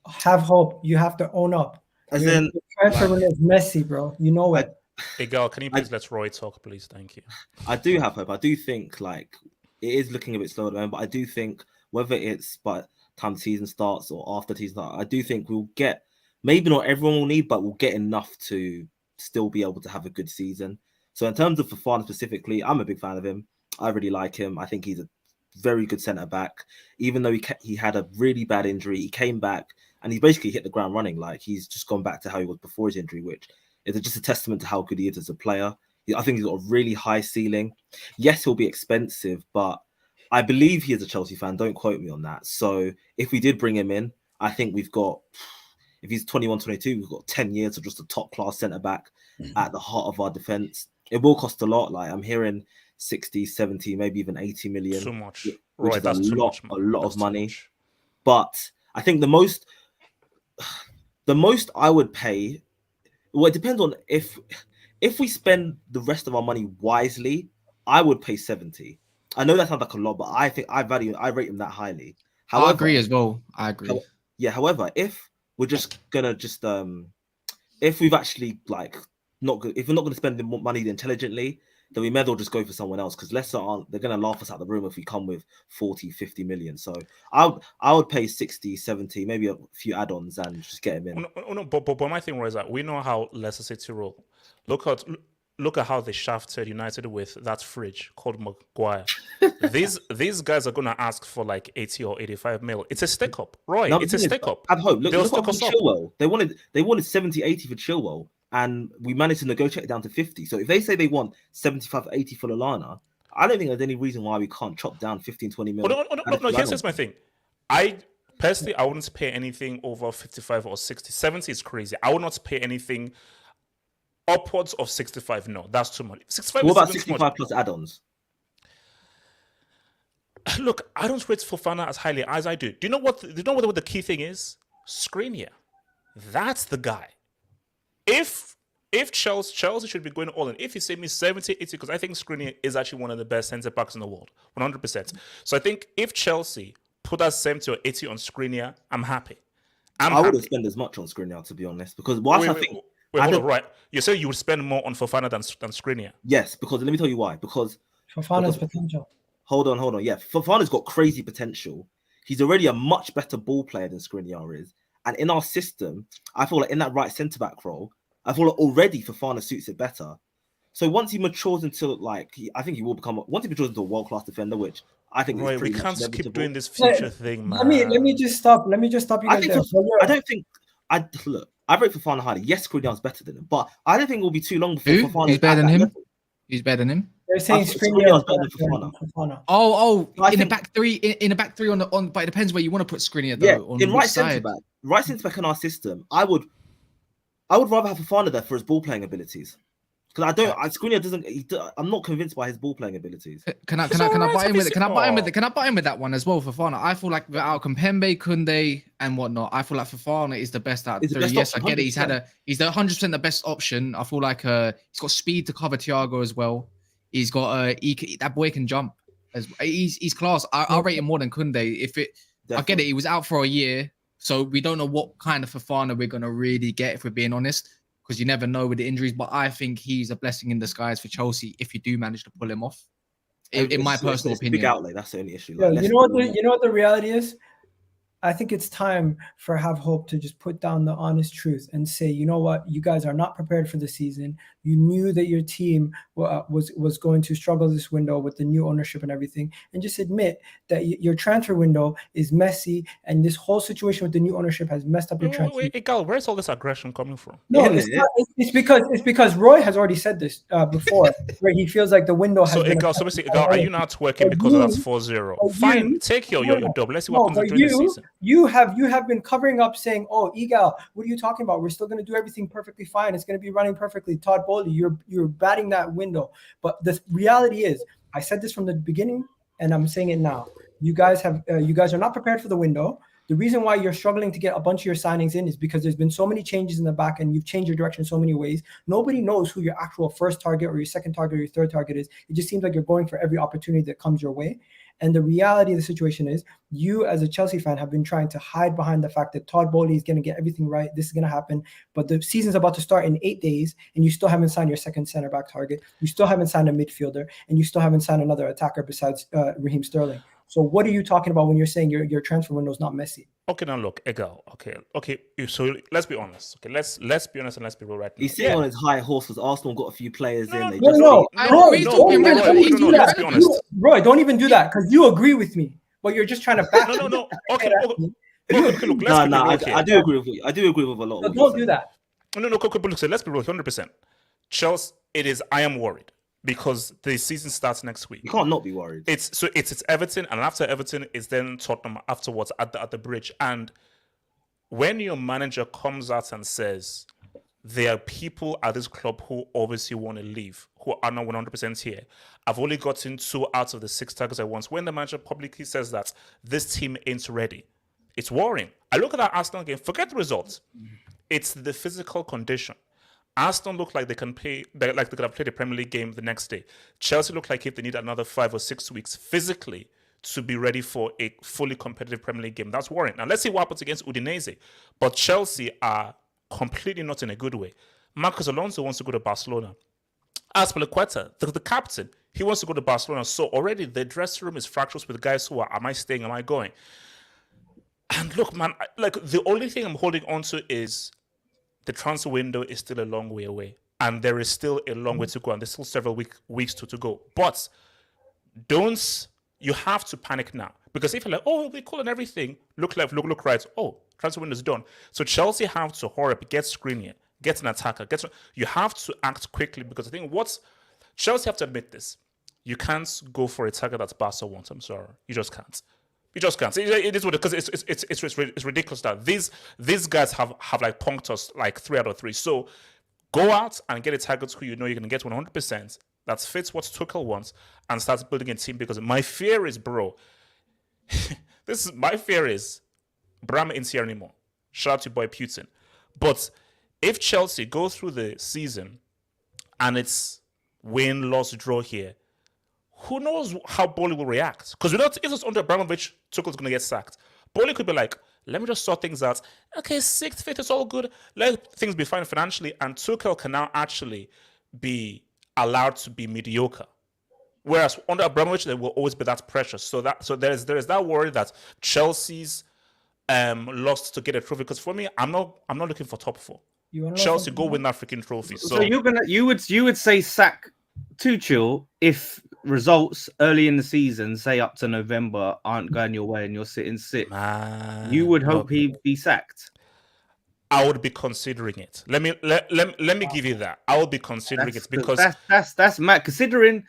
Speaker 5: Have hope. You have to own up. The transfer window is messy, bro. You know it.
Speaker 6: Hey, girl, can you please let Roy talk, please? Thank you.
Speaker 3: I do have hope. I do think like it is looking a bit slow at the moment, but I do think whether it's by the time the season starts or after the season starts, I do think we'll get, maybe not everyone will need, but we'll get enough to still be able to have a good season. So in terms of Fofana specifically, I'm a big fan of him. I really like him. I think he's a very good centre-back. Even though he had a really bad injury, he came back and he basically hit the ground running. Like he's just gone back to how he was before his injury, which is just a testament to how good he is as a player. I think he's got a really high ceiling. Yes, he'll be expensive, but I believe he is a Chelsea fan. Don't quote me on that. So if we did bring him in, I think we've got, if he's 21, 22, we've got 10 years of just a top-class centre-back at the heart of our defence. It will cost a lot. Like I'm hearing 60, 70, maybe even 80 million.
Speaker 6: Too much.
Speaker 3: Which
Speaker 6: Right,
Speaker 3: is
Speaker 6: that's
Speaker 3: a lot
Speaker 6: that's
Speaker 3: of money. But I think the most I would pay, well, it depends on if we spend the rest of our money wisely, I would pay 70. I know that sounds like a lot, but I think I rate him that highly. However,
Speaker 4: I agree as well. I agree.
Speaker 3: However, if we're just gonna if we've actually if we're not gonna spend the money intelligently, then we may as well just go for someone else because Leicester they're gonna laugh us out the room if we come with 40, 50 million. So I would pay 60, 70, maybe a few add-ons and just get him in.
Speaker 6: No, but my thing was that we know how Leicester City roll. Look at how they shafted United with that fridge called Maguire. These guys are gonna ask for like 80 or 85 mil. It's a stick up, right? It's a stick up.
Speaker 3: At home, look at Chilwell. They wanted 70, 80 for Chilwell, and we managed to negotiate it down to 50. So if they say they want 75, 80 for Lallana, I don't think there's any reason why we can't chop down 15, 20 mil.
Speaker 6: No. Here's my thing. Personally, I wouldn't pay anything over 55 or 60. 70 is crazy. I would not pay anything upwards of 65. No, that's too much. 65.
Speaker 3: What about 65 plus add-ons?
Speaker 6: Look, I don't rate Fofana as highly as I do. Do you know what the key thing is? Skriniar. That's the guy. If Chelsea should be going all in, if you say me 70, 80, because I think Skriniar is actually one of the best centre backs in the world, 100%. So I think if Chelsea put that 70 or 80 on Skriniar, I'm happy.
Speaker 3: I wouldn't spend as much on Skriniar, to be honest, because whilst
Speaker 6: right. You say you would spend more on Fofana than Skriniar.
Speaker 3: Yes, because let me tell you why. Because
Speaker 5: Fofana's potential.
Speaker 3: Hold on. Yeah, Fofana's got crazy potential. He's already a much better ball player than Skriniar is. And in our system, I feel like in that right centre-back role, I feel like already Fofana suits it better. So once he matures into I think he will become, once he matures into a world-class defender, which I think is pretty
Speaker 6: we can't
Speaker 3: much
Speaker 6: keep doing this future thing, man.
Speaker 5: Let me just stop you guys there.
Speaker 3: I rate Fofana highly. Yes, Skriniar's better than him, but I don't think it will be too long before
Speaker 4: Who?
Speaker 3: Fofana.
Speaker 4: He's better than him? He's better than him?
Speaker 5: They're saying
Speaker 3: Skriniar's better than
Speaker 5: Fofana.
Speaker 4: In the back three, in the back three on, but it depends where you want to put Skriniar though.
Speaker 3: Yeah,
Speaker 4: on
Speaker 3: in
Speaker 4: which side.
Speaker 3: right centre back in our system, I would rather have Fofana there for his ball playing abilities. Because Skriniar doesn't. I'm not convinced by his ball playing abilities.
Speaker 4: Can I buy in with it? Can I buy in with that one as well, Fofana? I feel like without Kimpembe, Kounde, and whatnot, I feel like Fofana is the best out of the three. Yes,
Speaker 3: option,
Speaker 4: I get it.
Speaker 3: 100%.
Speaker 4: He's the 100% the best option. I feel like he's got speed to cover Thiago as well. He's got that boy can jump. He's class. I'll rate him more than Kounde. I get it. He was out for a year, so we don't know what kind of Fofana we're gonna really get if we're being honest. Because you never know with the injuries, but I think he's a blessing in disguise for Chelsea if you do manage to pull him off. In my personal opinion,
Speaker 3: big outlay. That's the only issue.
Speaker 5: Yeah, you know what the reality is. I think it's time for Have Hope to just put down the honest truth and say, you know what, you guys are not prepared for the season. You knew that your team was going to struggle this window with the new ownership and everything, and just admit that your transfer window is messy, and this whole situation with the new ownership has messed up your transfer.
Speaker 6: Wait, Gal, where's all this aggression coming from?
Speaker 5: No, it's because Roy has already said this before, where he feels like the window has.
Speaker 6: So, Gal, are you not working because that's 4-0? Fine, take your double. Let's see what happens during the season.
Speaker 5: You have been covering up, saying, "Oh, Egal, what are you talking about? We're still going to do everything perfectly fine. It's going to be running perfectly." Todd Bowley, you're batting that window. But the reality is, I said this from the beginning, and I'm saying it now. You guys are not prepared for the window. The reason why you're struggling to get a bunch of your signings in is because there's been so many changes in the back, and you've changed your direction so many ways. Nobody knows who your actual first target or your second target or your third target is. It just seems like you're going for every opportunity that comes your way. And the reality of the situation is, you as a Chelsea fan have been trying to hide behind the fact that Todd Bowley is going to get everything right. This is going to happen. But the season's about to start in 8 days, and you still haven't signed your second center back target. You still haven't signed a midfielder, and you still haven't signed another attacker besides Raheem Sterling. So what are you talking about when you're saying your transfer window is not messy?
Speaker 6: Okay, now look, Egal. Okay. So let's be honest. Okay, let's be honest and let's be real right now.
Speaker 3: He's sitting on his high horse because Arsenal got a few players in.
Speaker 6: Let's be honest.
Speaker 5: Roy, don't even do that because you agree with me, but you're just trying to back.
Speaker 6: No. Okay, look.
Speaker 3: I do agree with you. I do agree with a lot.
Speaker 5: So don't do that.
Speaker 6: No. But look, let's be real. 100%. Chelsea. I am worried. Because the season starts next week.
Speaker 3: You can't not be worried.
Speaker 6: It's Everton, and after Everton, it's then Tottenham afterwards at the bridge. And when your manager comes out and says there are people at this club who obviously want to leave, who are not 100% here. I've only gotten 2 out of the 6 targets I want. When the manager publicly says that this team ain't ready, it's worrying. I look at that Arsenal game. Forget the results. It's the physical condition. Arsenal look like they can play, like they could have played a Premier League game the next day. Chelsea look like if they need another 5 or 6 weeks physically to be ready for a fully competitive Premier League game. That's worrying. Now, let's see what happens against Udinese. But Chelsea are completely not in a good way. Marcos Alonso wants to go to Barcelona. As for Paqueta, the captain, he wants to go to Barcelona. So already the dressing room is fractious with guys who are, am I staying, am I going? And look, man, like the only thing I'm holding on to is the transfer window is still a long way away. And there is still a long way to go. And there's still several weeks to go. But you have to panic now. Because if you're like, oh, we're cool and everything, look left, look right. Oh, transfer window's done. So Chelsea have to hurry up, get Skriniar, get an attacker. You have to act quickly because I think Chelsea have to admit this. You can't go for a target that Barca wants. I'm sorry, you just can't. You just can't. It is what because it's ridiculous that these guys have like punked us like 3 out of 3. So go out and get a target who you know you're going to get 100%. That fits what Tuchel wants and start building a team. Because my fear is, bro, my fear is Bram ain't here anymore. Shout out to boy Putin. But if Chelsea go through the season and it's win, loss, draw here, who knows how Bowley will react? Because if it's under Abramovich, Tuchel's going to get sacked. Bowley could be like, let me just sort things out. Okay, 6th, 5th, it's all good. Let things be fine financially. And Tuchel can now actually be allowed to be mediocre. Whereas under Abramovich, there will always be that pressure. So there is that worry that Chelsea's lost to get a trophy. Because for me, I'm not looking for top 4. Chelsea go win that freaking trophy.
Speaker 7: So you would say sack Tuchel if results early in the season, say up to November, aren't going your way and you're sitting 6th. You would hope he'd be sacked.
Speaker 6: I would be considering it. Let me give you that. I would be considering it because
Speaker 7: that's mad. Considering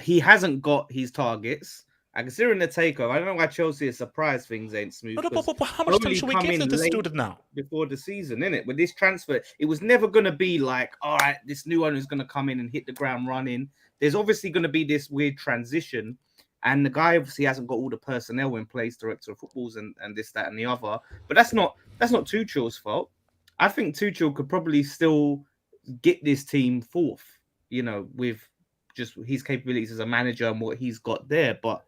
Speaker 7: he hasn't got his targets, and considering the takeover, I don't know why Chelsea is surprised things ain't smooth.
Speaker 6: But how much time should we give to this student now?
Speaker 7: Before the season, innit? With this transfer, it was never going to be like, all right, this new owner is going to come in and hit the ground running. There's obviously going to be this weird transition. And the guy obviously hasn't got all the personnel in place, director of footballs and this, that, and the other. But that's not Tuchel's fault. I think Tuchel could probably still get this team 4th, with just his capabilities as a manager and what he's got there. But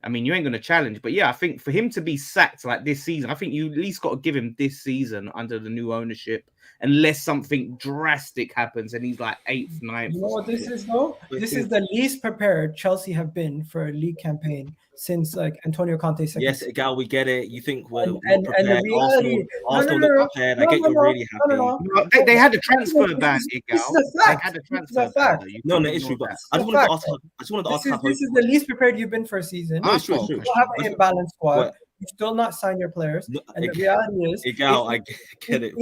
Speaker 7: I mean, you ain't going to challenge. But yeah, I think for him to be sacked like this season, I think you at least got to give him this season under the new ownership, unless something drastic happens and he's like 8th, 9th.
Speaker 5: You know what this is, though? This is the least prepared Chelsea have been for a league campain since like Antonio Conte's second.
Speaker 3: Yes, Gal, we get it. You think we're not
Speaker 5: and
Speaker 3: prepared.
Speaker 5: the reality,
Speaker 3: Arsenal look prepared. I get you're really happy.
Speaker 7: They had a transfer ban, Gal. They had a transfer ban.
Speaker 3: No, it's true. But I just wanted to ask.
Speaker 5: This is the least prepared you've been for a season.
Speaker 3: No, it's true.
Speaker 5: You still have an imbalanced squad. You still not sign your players. And the reality is,
Speaker 3: I get it.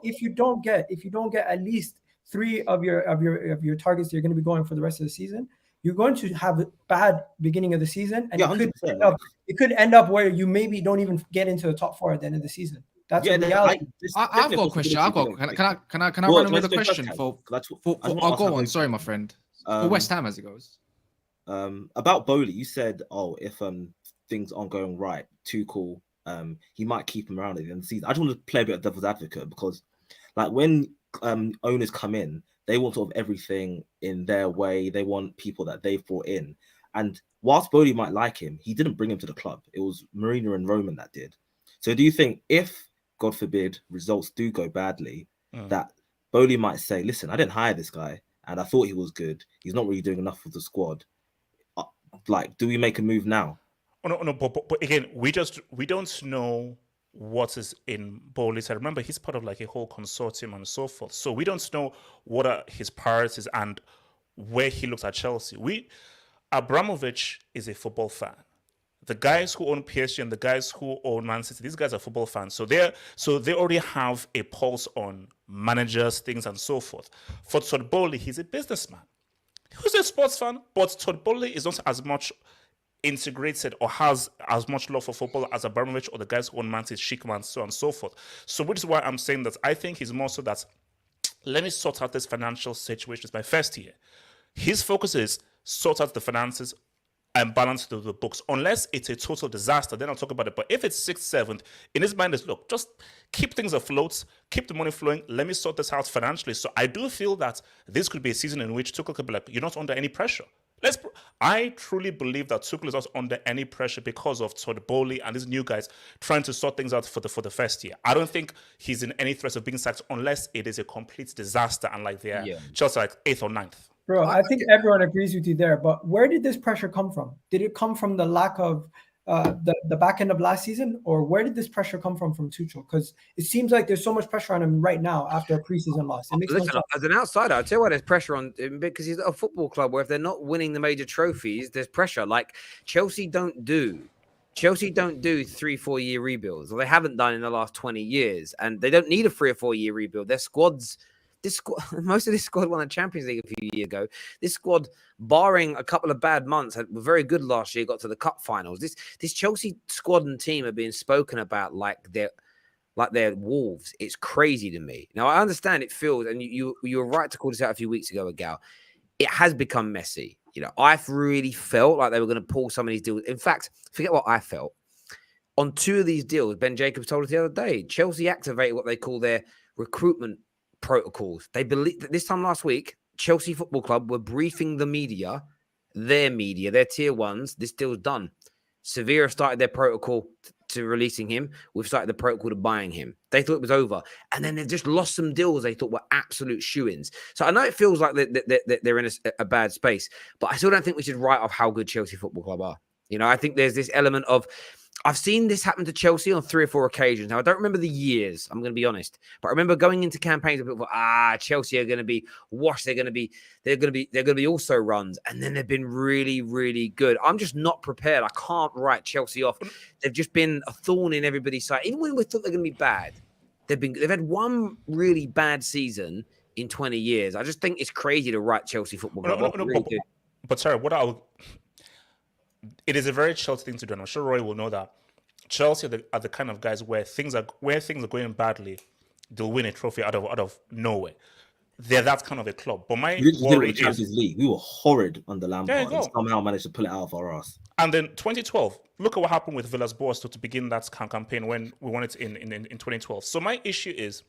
Speaker 5: If you don't get at least 3 of your targets that you're going to be going for the rest of the season, you're going to have a bad beginning of the season, and it could end up where you maybe don't even get into the top 4 at the end of the season. That's the reality.
Speaker 4: I've got a question. Can I run with a question for I'll go on. Sorry, my friend. For West Ham as it goes.
Speaker 3: About Bowley, you said, if things aren't going right, Tuchel, he might keep him around at the end of the season. I just want to play a bit of devil's advocate because, like, when owners come in, they want sort of everything in their way. They want people that they've brought in. And whilst Bowley might like him, he didn't bring him to the club. It was Mourinho and Roman that did. So do you think if, God forbid, results do go badly, that Bowley might say, listen, I didn't hire this guy and I thought he was good. He's not really doing enough for the squad. Like, do we make a move now?
Speaker 6: Oh, no, but again, we don't know what is in Bowley's head. Remember, he's part of like a whole consortium and so forth. So we don't know what are his priorities and where he looks at Chelsea. Abramovich is a football fan. The guys who own PSG and the guys who own Man City, these guys are football fans. So they already have a pulse on managers, things and so forth. For Todd Bowley, he's a businessman. He's a sports fan, but Todd Bowley is not as much integrated or has as much love for football as Abramovich or the guys who own Man City, Schickman, so on and so forth. So which is why I'm saying that I think he's more so that let me sort out this financial situation. It's my first year. His focus is sort out the finances and balance the books. Unless it's a total disaster, then I'll talk about it. But if it's 6th, 7th, in his mind is, look, just keep things afloat, keep the money flowing, let me sort this out financially. So I do feel that this could be a season in which Tuchel could be like, you're not under any pressure. I truly believe that Tuchel is not under any pressure because of Todd Bowley and these new guys trying to sort things out for the first year. I don't think he's in any threat of being sacked unless it is a complete disaster and like they're just like 8th or 9th.
Speaker 5: Bro, I think everyone agrees with you there. But where did this pressure come from? Did it come from the lack of the back end of last season, or where did this pressure come from Tuchel? Because it seems like there's so much pressure on him right now after a preseason loss. It makes no sense.
Speaker 1: As an outsider, I'll tell you why there's pressure on him, because he's at a football club where if they're not winning the major trophies, there's pressure. Like Chelsea don't do 3-4 year rebuilds, or they haven't done in the last 20 years, and they don't need a 3 or 4 year rebuild. Their squad's this squad, most of this squad won a Champions League a few years ago. This squad, barring a couple of bad months, were very good last year. Got to the cup finals. This Chelsea squad and team are being spoken about like they're wolves. It's crazy to me. Now I understand it feels, and you were right to call this out a few weeks ago, Gal. It has become messy. You know, I've really felt like they were going to pull some of these deals. In fact, forget what I felt. On 2 of these deals, Ben Jacobs told us the other day, Chelsea activated what they call their recruitment protocols. They believe that this time last week, Chelsea Football Club were briefing the media, their tier ones. This deal's done. Sevilla started their protocol to releasing him. We've started the protocol to buying him. They thought it was over. And then they've just lost some deals they thought were absolute shoo-ins. So I know it feels like they're in a bad space, but I still don't think we should write off how good Chelsea Football Club are. You know, I think there's this element of, I've seen this happen to Chelsea on 3 or 4 occasions. Now, I don't remember the years, I'm going to be honest, but I remember going into campaigns and people thought, Chelsea are going to be washed. They're going to be also runs. And then they've been really, really good. I'm just not prepared. I can't write Chelsea off. They've just been a thorn in everybody's side. Even when we thought they're going to be bad, they've had one really bad season in 20 years. I just think it's crazy to write Chelsea Football Club off.
Speaker 6: But sorry, it is a very Chelsea thing to do, and I'm sure Roy will know that. Chelsea are the kind of guys where things are going badly, they'll win a trophy out of nowhere. They're that kind of a club. But my worry is
Speaker 3: Champions League. We were horrid under Lampard and somehow managed to pull it out of our ass.
Speaker 6: And then 2012, look at what happened with Villas-Boas to begin that campaign when we won it in 2012. So my issue is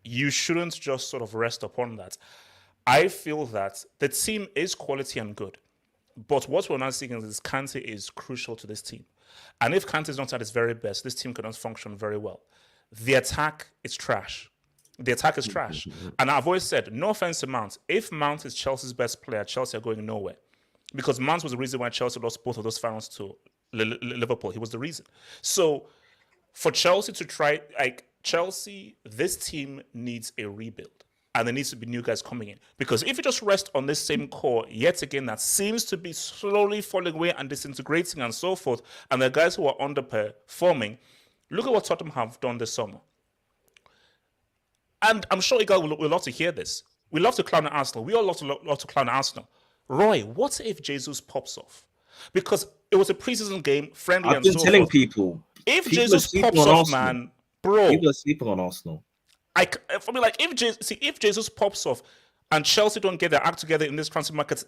Speaker 6: you shouldn't just sort of rest upon that. I feel that the team is quality and good. But what we're not seeing is Kante is crucial to this team. And if Kante is not at its very best, this team cannot function very well. The attack is trash. And I've always said, no offense to Mount, if Mount is Chelsea's best player, Chelsea are going nowhere. Because Mount was the reason why Chelsea lost both of those finals to Liverpool. He was the reason. So for Chelsea to try, this team needs a rebuild. And there needs to be new guys coming in. Because if you just rest on this same core, yet again, that seems to be slowly falling away and disintegrating and so forth, and the guys who are underperforming, look at what Tottenham have done this summer. And I'm sure you guys will love to hear this. We love to clown at Arsenal. We all love to clown at Arsenal. Roy, what if Jesus pops off? Because it was a preseason game, friendly and so forth. I've been telling
Speaker 3: people.
Speaker 6: If Jesus pops off, man, bro.
Speaker 3: People are sleeping on Arsenal.
Speaker 6: If Jesus pops off and Chelsea don't get their act together in this transfer market,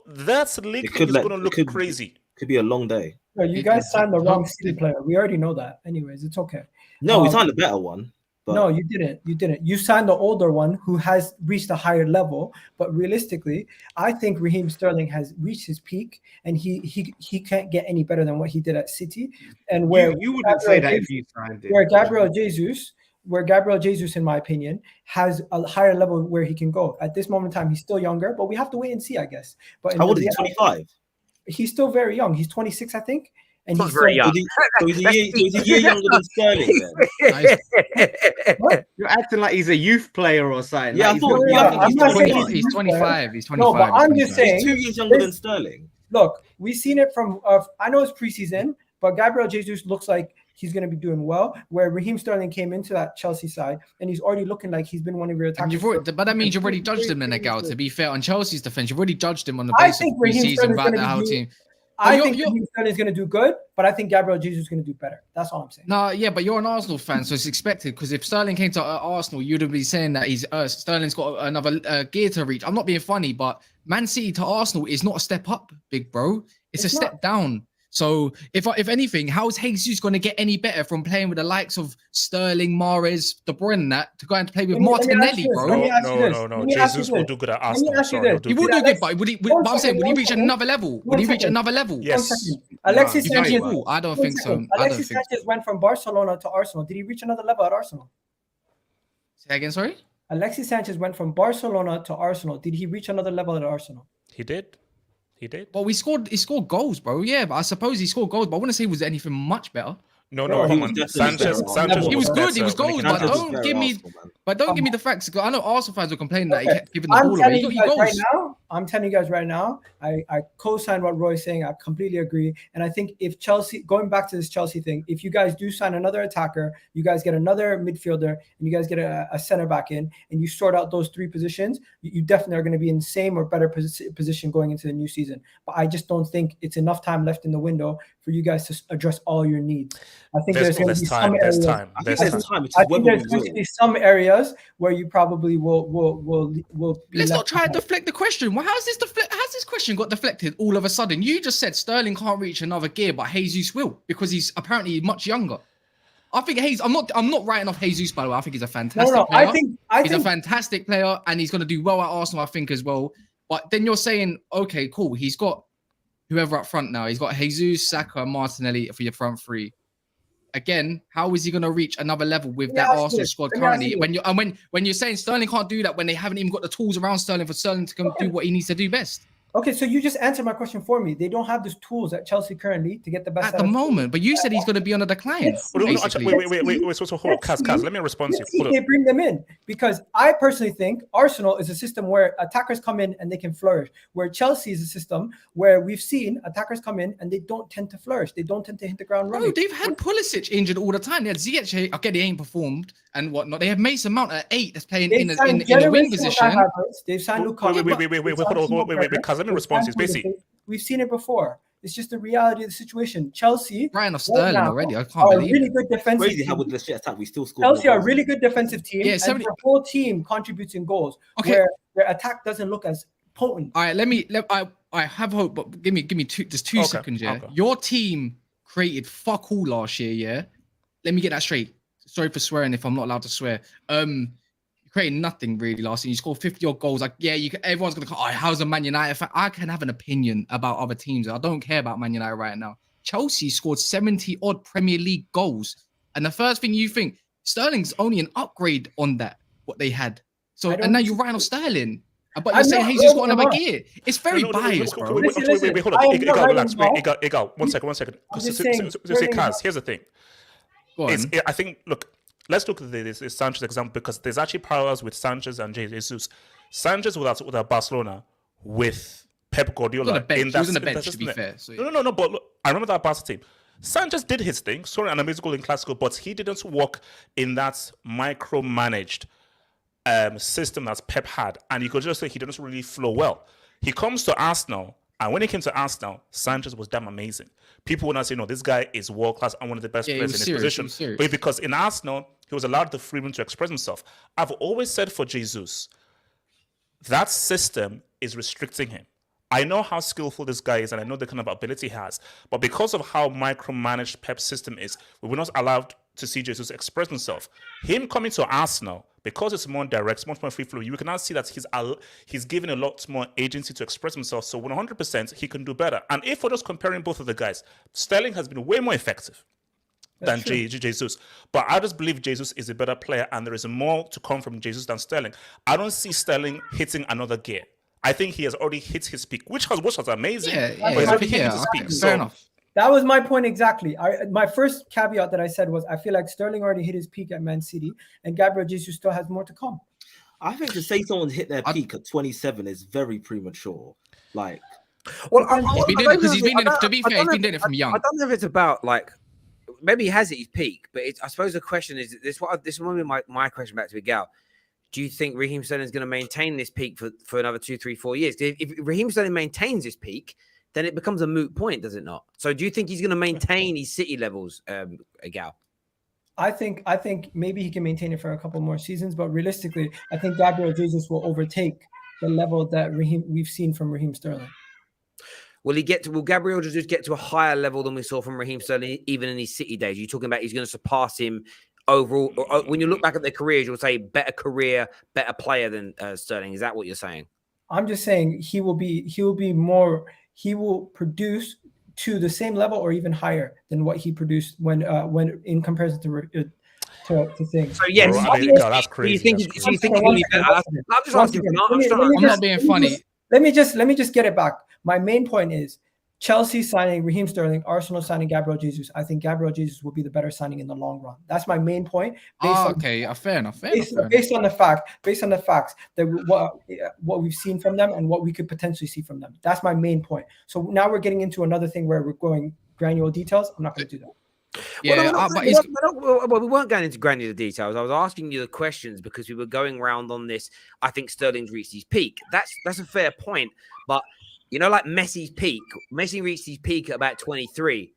Speaker 6: that league is going to look crazy.
Speaker 3: Could be a long day.
Speaker 5: No, you guys signed the wrong City player. We already know that. Anyways, it's okay.
Speaker 3: No, we signed a better one. But...
Speaker 5: No, you didn't. You signed the older one who has reached a higher level. But realistically, I think Raheem Sterling has reached his peak, and he can't get any better than what he did at City. And where
Speaker 7: you wouldn't say that if you signed it.
Speaker 5: Where Gabriel Jesus, in my opinion, has a higher level where he can go. At this moment in time, he's still younger, but we have to wait and see, I guess. But
Speaker 3: how old is he? 25?
Speaker 5: He's still very young. He's 26, I think. And
Speaker 1: he's very young.
Speaker 3: So he's a year younger than Sterling then.
Speaker 7: You're acting like he's a youth player or something.
Speaker 3: Yeah,
Speaker 4: like he's 25. He's 25.
Speaker 5: No, but I'm just saying.
Speaker 3: He's 2 years younger than Sterling.
Speaker 5: Look, we've seen it from, I know it's preseason, but Gabriel Jesus looks like he's going to be doing well, where Raheem Sterling came into that Chelsea side, and he's already looking like he's been one of your attackers.
Speaker 4: But that means you've already judged him in a gal, to be fair, on Chelsea's defense. You've already judged him on the basis of pre-season about the whole team.
Speaker 5: I think Raheem Sterling is going to do good, but I think Gabriel Jesus is going to do better. That's all I'm saying.
Speaker 4: No, yeah, but you're an Arsenal fan, so it's expected, because if Sterling came to Arsenal, you'd have been saying that Sterling's got another gear to reach. I'm not being funny, but Man City to Arsenal is not a step up, big bro. It's a step down. So if anything, how's Jesus going to get any better from playing with the likes of Sterling, Mahrez, De Bruyne, and that to go and play with Martinelli, bro?
Speaker 6: No. Jesus will do good at Arsenal.
Speaker 4: He will do good, but would he reach another level? Would he reach another level?
Speaker 6: Yes.
Speaker 5: Alexis Sanchez.
Speaker 4: I don't think so.
Speaker 5: Alexis Sanchez went from Barcelona to Arsenal. Did he reach another level at Arsenal?
Speaker 4: Say again, sorry?
Speaker 5: Alexis Sanchez went from Barcelona to Arsenal. Did he reach another level at Arsenal?
Speaker 6: He did. He did.
Speaker 4: Well, he scored goals, bro. Yeah, but I suppose he scored goals, but I wouldn't say he was anything much better.
Speaker 6: No,
Speaker 5: No,
Speaker 6: come
Speaker 3: he
Speaker 6: on.
Speaker 3: was
Speaker 6: Sanchez
Speaker 3: definitely
Speaker 4: He was
Speaker 6: better
Speaker 4: good. He was
Speaker 6: when
Speaker 4: goals,
Speaker 6: came
Speaker 4: but
Speaker 6: to
Speaker 3: Sanchez
Speaker 6: the-
Speaker 3: was
Speaker 4: don't
Speaker 3: very
Speaker 4: give me.
Speaker 3: Arsenal, man.
Speaker 4: But don't give me the facts. I know Arsenal fans were complaining that he kept giving the
Speaker 5: I'm
Speaker 4: ball away.
Speaker 5: telling
Speaker 4: He
Speaker 5: you
Speaker 4: got
Speaker 5: guys right
Speaker 4: goals.
Speaker 5: now. I'm telling you guys right now. I co-sign what Roy's saying. I completely agree. And I think if Chelsea, going back to this Chelsea thing, if you guys do sign another attacker, you guys get another midfielder, and you guys get a center back in, and you sort out those three positions, you definitely are going to be in the same or better position going into the new season. But I just don't think it's enough time left in the window for you guys to address all your needs. I think there's going to be some areas.
Speaker 3: I think there's time. It's
Speaker 5: I
Speaker 3: just
Speaker 5: think
Speaker 3: whether
Speaker 5: there's
Speaker 3: we
Speaker 5: going to
Speaker 3: will.
Speaker 5: be some areas where you probably will be
Speaker 4: Let's
Speaker 5: left
Speaker 4: not try and
Speaker 5: behind.
Speaker 4: deflect the question. Well, how's this question got deflected all of a sudden? You just said Sterling can't reach another gear, but Jesus will because he's apparently much younger. I think I'm not writing off Jesus, by the way. I think he's a fantastic
Speaker 5: No,
Speaker 4: player.
Speaker 5: I think
Speaker 4: He's a fantastic player and he's going to do well at Arsenal, I think, as well. But then you're saying, okay, cool. He's got whoever up front now. He's got Jesus, Saka, and Martinelli for your front three. Again, how is he going to reach another level with that Arsenal squad currently? When you're saying Sterling can't do that when they haven't even got the tools around Sterling for Sterling to come do what he needs to do best.
Speaker 5: Okay, so you just answered my question for me. They don't have those tools at Chelsea currently to get the best
Speaker 4: At the moment, but you said he's going to be on a decline.
Speaker 6: Hold on,
Speaker 4: basically.
Speaker 6: wait. So hold on, Kaz, let me respond to you.
Speaker 5: Let's see
Speaker 6: Hold
Speaker 5: if they
Speaker 6: on.
Speaker 5: bring them in, because I personally think Arsenal is a system where attackers come in and they can flourish, where Chelsea is a system where we've seen attackers come in and they don't tend to flourish. They don't tend to hit the ground running.
Speaker 4: No, they've had Pulisic injured all the time. They had Ziyech, okay, he ain't performed and whatnot. They have Mason Mount at 8 that's playing in the wing position.
Speaker 5: They've signed Lukaku.
Speaker 6: Wait, hold on, Kaz, let me respond to you. Basically,
Speaker 5: we've seen it before. It's just the reality of the situation. Chelsea,
Speaker 4: Ryan of Sterling already. I can't
Speaker 5: are a
Speaker 4: believe
Speaker 5: really
Speaker 4: it.
Speaker 5: good defensive
Speaker 3: Crazy how
Speaker 5: team.
Speaker 3: with the shit attack we still scored.
Speaker 5: Chelsea
Speaker 3: more
Speaker 5: are a
Speaker 3: goals.
Speaker 5: really good defensive team.
Speaker 4: Yeah,
Speaker 5: and
Speaker 4: 70
Speaker 5: their whole team contributes in goals.
Speaker 4: Okay.
Speaker 5: Where their attack doesn't look as potent.
Speaker 4: All right, I have hope, but give me two seconds, yeah.
Speaker 6: Okay.
Speaker 4: Your team created fuck all last year, yeah. Let me get that straight. Sorry for swearing if I'm not allowed to swear. You created nothing really last year. You scored 50-odd goals. Like, yeah, everyone's gonna go, oh, how's a Man United fan? I can have an opinion about other teams. I don't care about Man United right now. Chelsea scored 70-odd Premier League goals. And the first thing you think, Sterling's only an upgrade on that, what they had. So and now you're Ryan of Sterling. But you're saying Jesus got another gear. It's very biased, bro.
Speaker 6: Wait, hold on. Igal, relax. Wait, Igal, one second. Kaz, here's the thing. I think, look, let's look at this Sanchez example because there's actually parallels with Sanchez and Jesus. Sanchez without Barcelona with Pep Guardiola.
Speaker 4: He was on the bench, to be fair. So, yeah.
Speaker 6: No, but look, I remember that Barca team. Sanchez did his thing, scored an amazing goal in Clasico, but he didn't work in that micromanaged system that Pep had. And you could just say he didn't really flow well. He comes to Arsenal, and when he came to Arsenal, Sanchez was damn amazing. People would not say, no, this guy is world-class and one of the best players in his position. But because in Arsenal, he was allowed the freedom to express himself. I've always said for Jesus, that system is restricting him. I know how skillful this guy is and I know the kind of ability he has. But because of how micromanaged Pep's system is, we were not allowed to see Jesus express himself. Him coming to Arsenal, because it's more direct, much more free flow, you can now see that he's given a lot more agency to express himself. So 100% he can do better. And if we're just comparing both of the guys, Sterling has been way more effective than Jesus. But I just believe Jesus is a better player and there is more to come from Jesus than Sterling. I don't see Sterling hitting another gear. I think he has already hit his peak, which was amazing.
Speaker 4: Yeah,
Speaker 6: but he's already hit his peak.
Speaker 4: Fair enough.
Speaker 5: That was my point exactly. My first caveat that I said was I feel like Sterling already hit his peak at Man City and Gabriel Jesus still has more to come.
Speaker 3: I think to say someone's hit their peak at 27 is very premature. Like,
Speaker 1: well,
Speaker 4: he's been doing it from young.
Speaker 1: I don't know if it's about like maybe he has hit his peak, but I suppose the question is this is my question back to Miguel. Do you think Raheem Sterling is going to maintain this peak for another 2, 3, 4 years? If Raheem Sterling maintains this peak, then it becomes a moot point, does it not? So do you think he's going to maintain his City levels, Gal?
Speaker 5: I think maybe he can maintain it for a couple more seasons, but realistically, I think Gabriel Jesus will overtake the level that we've seen from Raheem Sterling.
Speaker 1: Will Gabriel Jesus get to a higher level than we saw from Raheem Sterling, even in his City days? Are you talking about he's going to surpass him overall? Or when you look back at their careers, you'll say better career, better player than Sterling. Is that what you're saying?
Speaker 5: I'm just saying he will produce to the same level or even higher than what he produced when in comparison to things.
Speaker 1: So yes,
Speaker 6: that's crazy.
Speaker 1: Do you think he'll be better? I'm just asking.
Speaker 4: I'm not being funny.
Speaker 5: Let me just get it back. My main point is Chelsea signing Raheem Sterling, Arsenal signing Gabriel Jesus. I think Gabriel Jesus will be the better signing in the long run. That's my main point.
Speaker 4: Okay, fair enough.
Speaker 5: Based on the facts that what we've seen from them and what we could potentially see from them. That's my main point. So now we're getting into another thing where we're going granular details. I'm not going to do that.
Speaker 4: Yeah,
Speaker 1: we weren't going into granular details. I was asking you the questions because we were going around on this. I think Sterling's reached his peak. That's a fair point. But, you know, like Messi's peak, Messi reached his peak at about 23.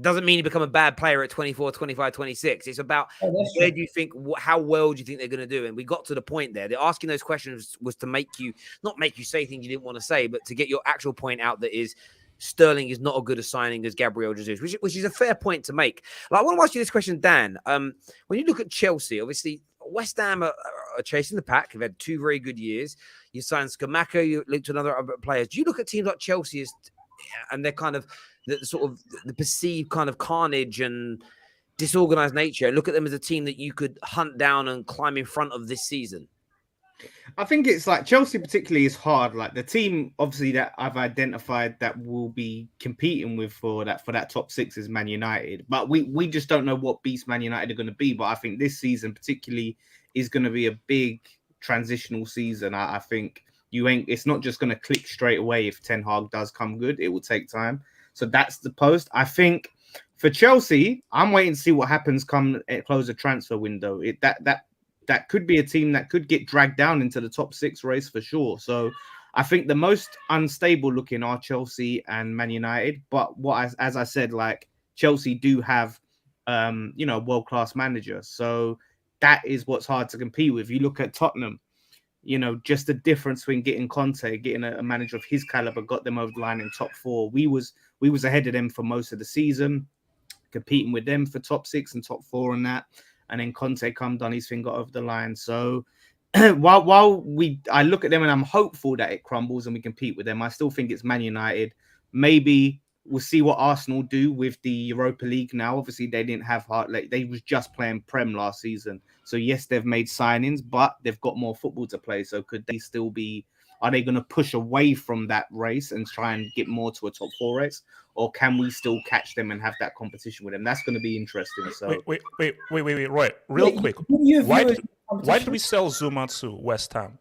Speaker 1: Doesn't mean he become a bad player at 24, 25, 26. It's about where do you think, how well do you think they're going to do? And we got to the point there. They're asking those questions was to not make you say things you didn't want to say, but to get your actual point out that is, Sterling is not as good a signing as Gabriel Jesus, which is a fair point to make. Like, I want to ask you this question, Dan. When you look at Chelsea, obviously West Ham are chasing the pack. They've had 2 very good years. You signed Scamacca, you linked to other players. Do you look at teams like Chelsea and they're kind of the sort of the perceived kind of carnage and disorganized nature, and look at them as a team that you could hunt down and climb in front of this season?
Speaker 7: I think it's like Chelsea particularly is hard. Like the team, obviously, that I've identified that will be competing with for that top 6 is Man United. But we just don't know what beast Man United are going to be. But I think this season particularly is going to be a big transitional season. I think it's not just going to click straight away if Ten Hag does come good. It will take time. So that's the post. I think for Chelsea, I'm waiting to see what happens come close the transfer window. That could be a team that could get dragged down into the top 6 race for sure. So I think the most unstable looking are Chelsea and Man United. But as I said, like Chelsea do have, world-class manager. So that is what's hard to compete with. You look at Tottenham, just the difference between getting Conte, getting a manager of his caliber, got them over the line in top 4. We was ahead of them for most of the season, competing with them for top 6 and top 4 and that. And then Conte done his thing, got over the line. So while I look at them and I'm hopeful that it crumbles and we compete with them, I still think it's Man United. Maybe we'll see what Arsenal do with the Europa League now. Obviously, they didn't have they was just playing Prem last season. So yes, they've made signings, but they've got more football to play. So could they still be? Are they going to push away from that race and try and get more to a top 4 race? Or can we still catch them and have that competition with them? That's going to be interesting. So
Speaker 6: wait, Roy, real quick. Why did we sell Zuma to West Ham?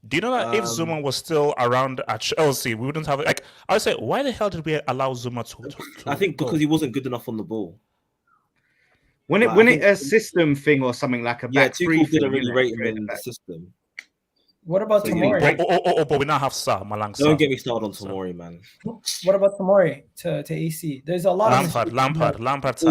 Speaker 6: Do you know that if Zuma was still around at Chelsea, we wouldn't have like I would say, why the hell did we allow Zuma to
Speaker 3: I think because he wasn't good enough on the ball.
Speaker 7: When it a system thing or something like a back three,
Speaker 3: Tuchel didn't really rate him in the system.
Speaker 5: What about Tomori?
Speaker 6: But we now have Sa Malang.
Speaker 3: Don't get me started on Tomori, man.
Speaker 5: What about Tomori to AC? There's a lot
Speaker 6: of Lampard.
Speaker 3: Lampard,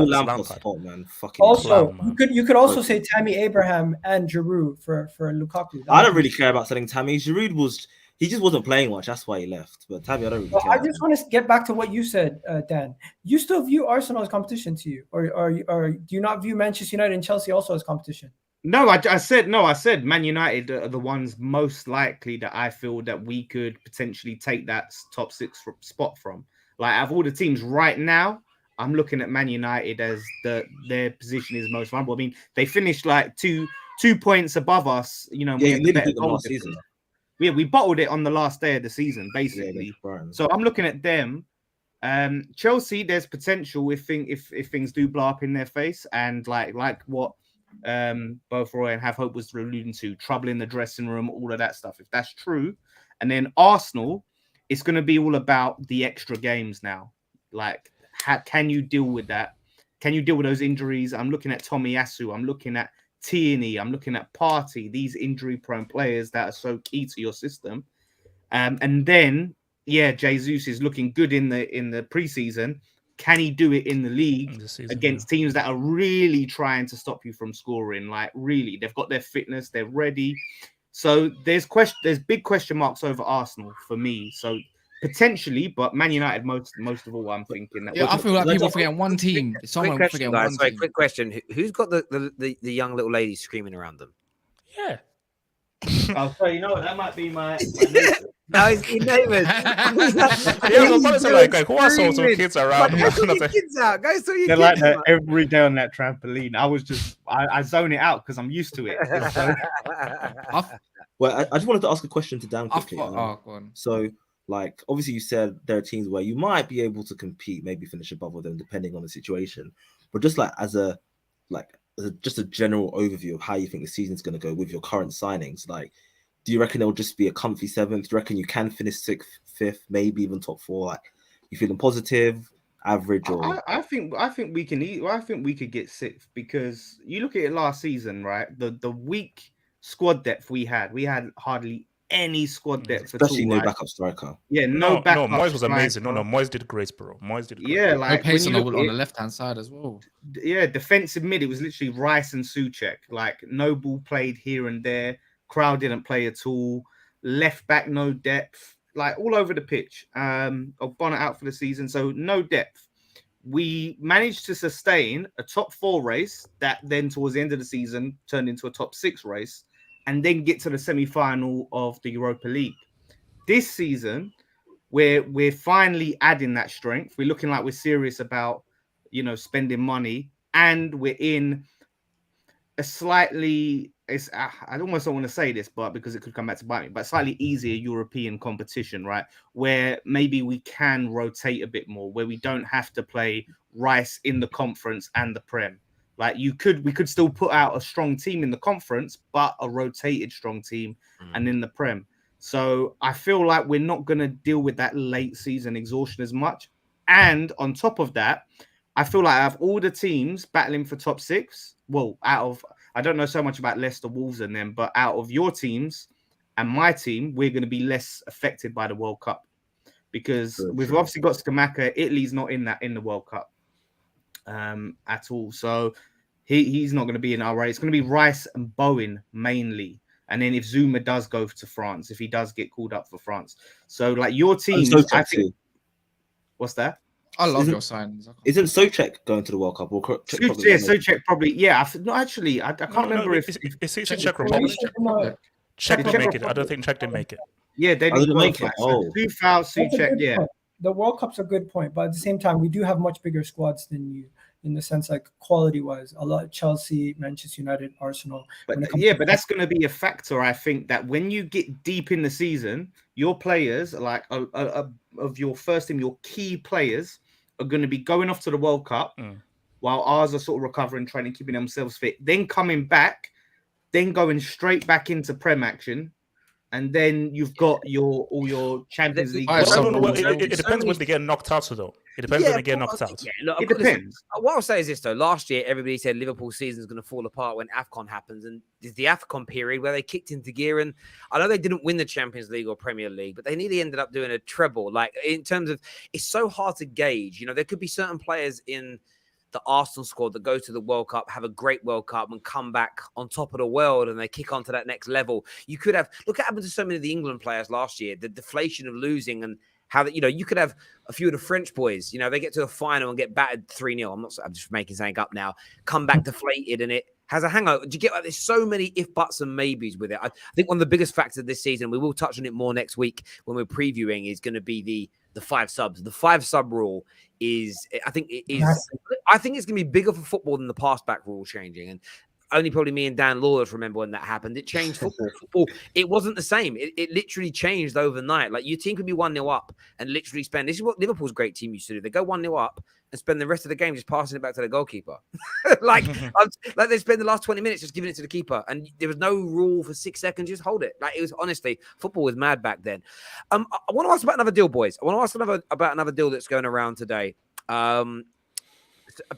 Speaker 3: man. Fucking
Speaker 5: also, you could also say Tammy Abraham and Giroud for Lukaku.
Speaker 3: I don't really care about selling Tammy. Giroud he just wasn't playing much. That's why he left. But Tammy, I don't really care.
Speaker 5: I just want to get back to what you said, Dan. You still view Arsenal as competition to you, or do you not view Manchester United and Chelsea also as competition?
Speaker 7: No, I said Man United are the ones most likely that I feel that we could potentially take that top 6 spot from. Like, out of all the teams right now, I'm looking at Man United as their position is most vulnerable. I mean, they finished like two points above us. We
Speaker 3: did the last season.
Speaker 7: Yeah, we bottled it on the last day of the season, basically. So I'm looking at them. Chelsea, there's potential if things do blow up in their face, and like what both Roy and Have Hope was alluding to, trouble in the dressing room, all of that stuff. If that's true, and then Arsenal, it's going to be all about the extra games now. Like, can you deal with that? Can you deal with those injuries? I'm looking at Tomiyasu. I'm looking at Tierney. I'm looking at Partey. These injury-prone players that are so key to your system. And then, Jesus is looking good in the preseason. Can he do it in the league against teams that are really trying to stop you from scoring? Like, really, they've got their fitness, they're ready. So there's big question marks over Arsenal for me. So potentially, but Man United most of all, I'm thinking that.
Speaker 4: Yeah, I feel like people forgetting one team. Someone forgetting one team.
Speaker 1: Sorry, quick question: Who's got the young little ladies screaming around them?
Speaker 6: Yeah.
Speaker 7: Oh, so you know what? That might be my.
Speaker 1: No, he's neighbours.
Speaker 6: Who are some kids around?
Speaker 1: Go sort your kids out. Go sort your
Speaker 7: They're
Speaker 1: kids
Speaker 7: like that
Speaker 1: out.
Speaker 7: every day on that trampoline. I zone it out because I'm used to it.
Speaker 3: Well, I just wanted to ask a question to Dan quickly.
Speaker 4: Go on.
Speaker 3: So Like, obviously, you said there are teams where you might be able to compete, maybe finish above them, depending on the situation. But just like just a general overview of how you think the season's going to go with your current signings, like, do you reckon it'll just be a comfy 7th? Do you reckon you can finish 6th, 5th, maybe even top 4? Like, you feeling positive, average, or?
Speaker 7: I think we can eat. I think we could get 6th because you look at it last season, right? The weak squad depth we had hardly any squad depth,
Speaker 3: especially
Speaker 7: at all,
Speaker 3: no
Speaker 7: right?
Speaker 3: backup striker.
Speaker 7: Yeah,
Speaker 6: No,
Speaker 7: backup.
Speaker 6: Moyes was amazing.
Speaker 7: striker.
Speaker 6: No, Moyes did great, bro. Moyes did great.
Speaker 7: Yeah,
Speaker 4: No
Speaker 7: like
Speaker 4: pace
Speaker 7: when
Speaker 4: on
Speaker 7: you
Speaker 4: the
Speaker 7: look at
Speaker 4: on the
Speaker 7: it,
Speaker 4: left hand side as well.
Speaker 7: yeah, defensive mid, it was literally Rice and Souček. Like, no ball played here and there. Crowd didn't play at all. Left back, no depth. Like, all over the pitch. Bonnet out for the season, so no depth. We managed to sustain a top 4 race that then towards the end of the season turned into a top 6 race, and then get to the semi-final of the Europa League. This season, we're finally adding that strength. We're looking like we're serious about, spending money, and we're in a slightly, I almost don't want to say this, but because it could come back to bite me, but slightly easier European competition, right? Where maybe we can rotate a bit more, where we don't have to play Rice in the conference and the Prem. Like, we could still put out a strong team in the conference, but a rotated strong team and in the Prem. So I feel like we're not going to deal with that late season exhaustion as much. And on top of that, I feel like I have all the teams battling for top 6. Well, I don't know so much about Leicester, Wolves and them, but out of your teams and my team, we're going to be less affected by the World Cup because we've obviously got Scamacca. Italy's not in the World Cup at all. So he's not going to be in our race. It's going to be Rice and Bowen mainly. And then if Zuma does go to France, if he does get called up for France. So, like, your team, I think. What's that?
Speaker 4: I love your signings.
Speaker 3: Isn't Souček going to the World Cup?
Speaker 7: Souček probably. Yeah, no, actually, I can't remember if
Speaker 6: it's in Czech Republic. Czech didn't make it. I don't think Czech didn't make it.
Speaker 7: Yeah, they didn't make it.
Speaker 3: Oh.
Speaker 7: 2 fouls, Souček, yeah.
Speaker 5: Point. The World Cup's a good point, but at the same time, we do have much bigger squads than you, in the sense, like, quality-wise. A lot of Chelsea, Manchester United, Arsenal.
Speaker 7: But that's going to be a factor, I think, that when you get deep in the season, your players, like of your first team, your key players are going to be going off to the World Cup while ours are sort of recovering, training, keeping themselves fit, then coming back, then going straight back into Prem action. And then you've got all your Champions League.
Speaker 6: It depends when they get knocked out, though. It depends when they get knocked out.
Speaker 1: Yeah, look,
Speaker 7: it depends.
Speaker 1: What I'll say is this, though. Last year, everybody said Liverpool's season is going to fall apart when AFCON happens. And there's the AFCON period where they kicked into gear. And I know they didn't win the Champions League or Premier League, but they nearly ended up doing a treble. Like, in terms of, it's so hard to gauge. There could be certain players in the Arsenal squad that go to the World Cup, have a great World Cup and come back on top of the world and they kick on to that next level. You could have, look what happened to so many of the England players last year, the deflation of losing and how that, you could have a few of the French boys, they get to the final and get battered 3-0. I'm just making something up now, come back deflated and it has a hangover. Do you get like there's so many if, buts and maybes with it. I think one of the biggest factors this season, we will touch on it more next week when we're previewing, is going to be the 5 subs. The 5 sub rule I think it's going to be bigger for football than the pass back rule changing. And only probably me and Dan Lawless remember when that happened. It changed football. Football, it wasn't the same. It literally changed overnight. Like, your team could be 1-0 up and literally spend, this is what Liverpool's great team used to do. They go 1-0 up and spend the rest of the game just passing it back to the goalkeeper. like they spend the last 20 minutes just giving it to the keeper. And there was no rule for 6 seconds. Just hold it. Like, it was, honestly, football was mad back then. I want to ask about another deal, boys. I want to ask about another deal that's going around today.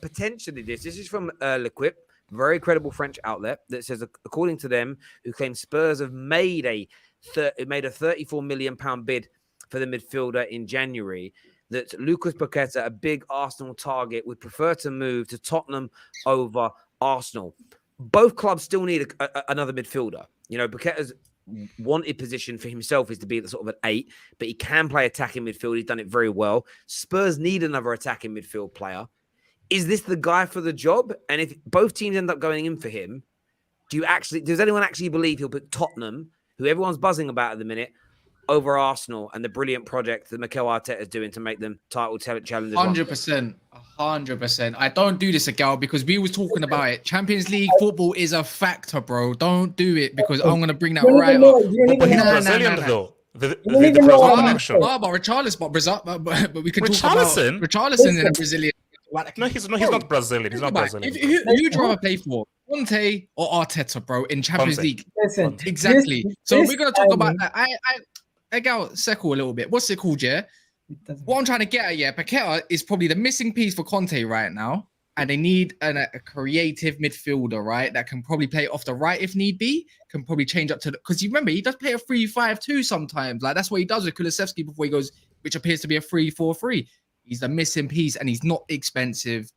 Speaker 1: Potentially this is from L'Equipe, very credible French outlet, that says, according to them, who claim Spurs have made a 34 million pound bid for the midfielder in January, that Lucas Paqueta, a big Arsenal target, would prefer to move to Tottenham over Arsenal. Both clubs still need another midfielder. Paqueta's wanted position for himself is to be the sort of an 8, but he can play attacking midfield. He's done it very well. Spurs need another attacking midfield player. Is this the guy for the job? And if both teams end up going in for him, does anyone actually believe he'll put Tottenham, who everyone's buzzing about at the minute, over Arsenal and the brilliant project that Mikel Arteta is doing to make them title challengers?
Speaker 4: 100%. I don't do this again because we were talking about it. Champions League football is a factor, bro. Don't do it because I'm going to bring that right up.
Speaker 6: But he's Brazilian, though. The
Speaker 5: don't even know
Speaker 6: Brazil
Speaker 5: what I'm
Speaker 6: connection.
Speaker 5: saying.
Speaker 4: But Richarlison, but we can talk
Speaker 6: Richarlison?
Speaker 4: about Richarlison in a Brazilian.
Speaker 6: No, he's not Brazilian. He's not Brazilian.
Speaker 4: Who would you rather play for, Conte or Arteta, bro, in Champions
Speaker 6: Conte.
Speaker 4: League?
Speaker 5: Listen,
Speaker 4: Exactly. So
Speaker 5: this
Speaker 4: we're gonna talk about
Speaker 5: timing-
Speaker 4: that. I go circle a little bit. What's it called, yeah?
Speaker 5: It doesn't
Speaker 4: What I'm trying to get at, yeah, Paqueta is probably the missing piece for Conte right now, and they need a creative midfielder, right? That can probably play off the right if need be. Can probably change up to because you remember he does play a 3-5-2 sometimes. Like that's what he does with Kulusevski before he goes, which appears to be a 3-4-3. He's the missing piece, and he's not expensive,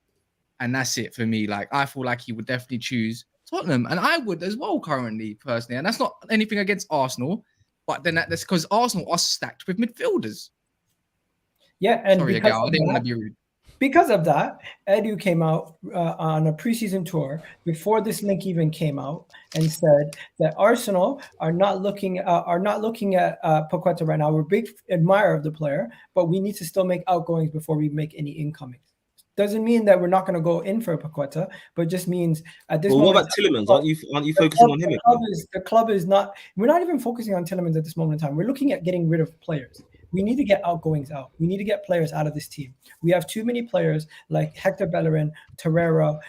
Speaker 4: and that's it for me. Like I feel like he would definitely choose Tottenham, and I would as well currently, personally. And that's not anything against Arsenal, but then that's because Arsenal are stacked with midfielders.
Speaker 5: Yeah, and
Speaker 4: Sorry,
Speaker 5: because
Speaker 4: Agal, I
Speaker 5: of
Speaker 4: didn't
Speaker 5: that-
Speaker 4: want to be rude.
Speaker 5: Because of that, Edu came out on a preseason tour before this link even came out and said that Arsenal are not looking at Paqueta right now. We're a big admirer of the player, but we need to still make outgoings before we make any incomings. Doesn't mean that we're not going to go in for Paqueta, but just means at this
Speaker 3: Well, what
Speaker 5: moment.
Speaker 3: about Tillemans? Aren't you focusing on him?
Speaker 5: The club is not. We're not even focusing on Tillemans at this moment in time. We're looking at getting rid of players. We need to get outgoings out. We need to get players out of this team. We have too many players like Hector Bellerin, Torreira,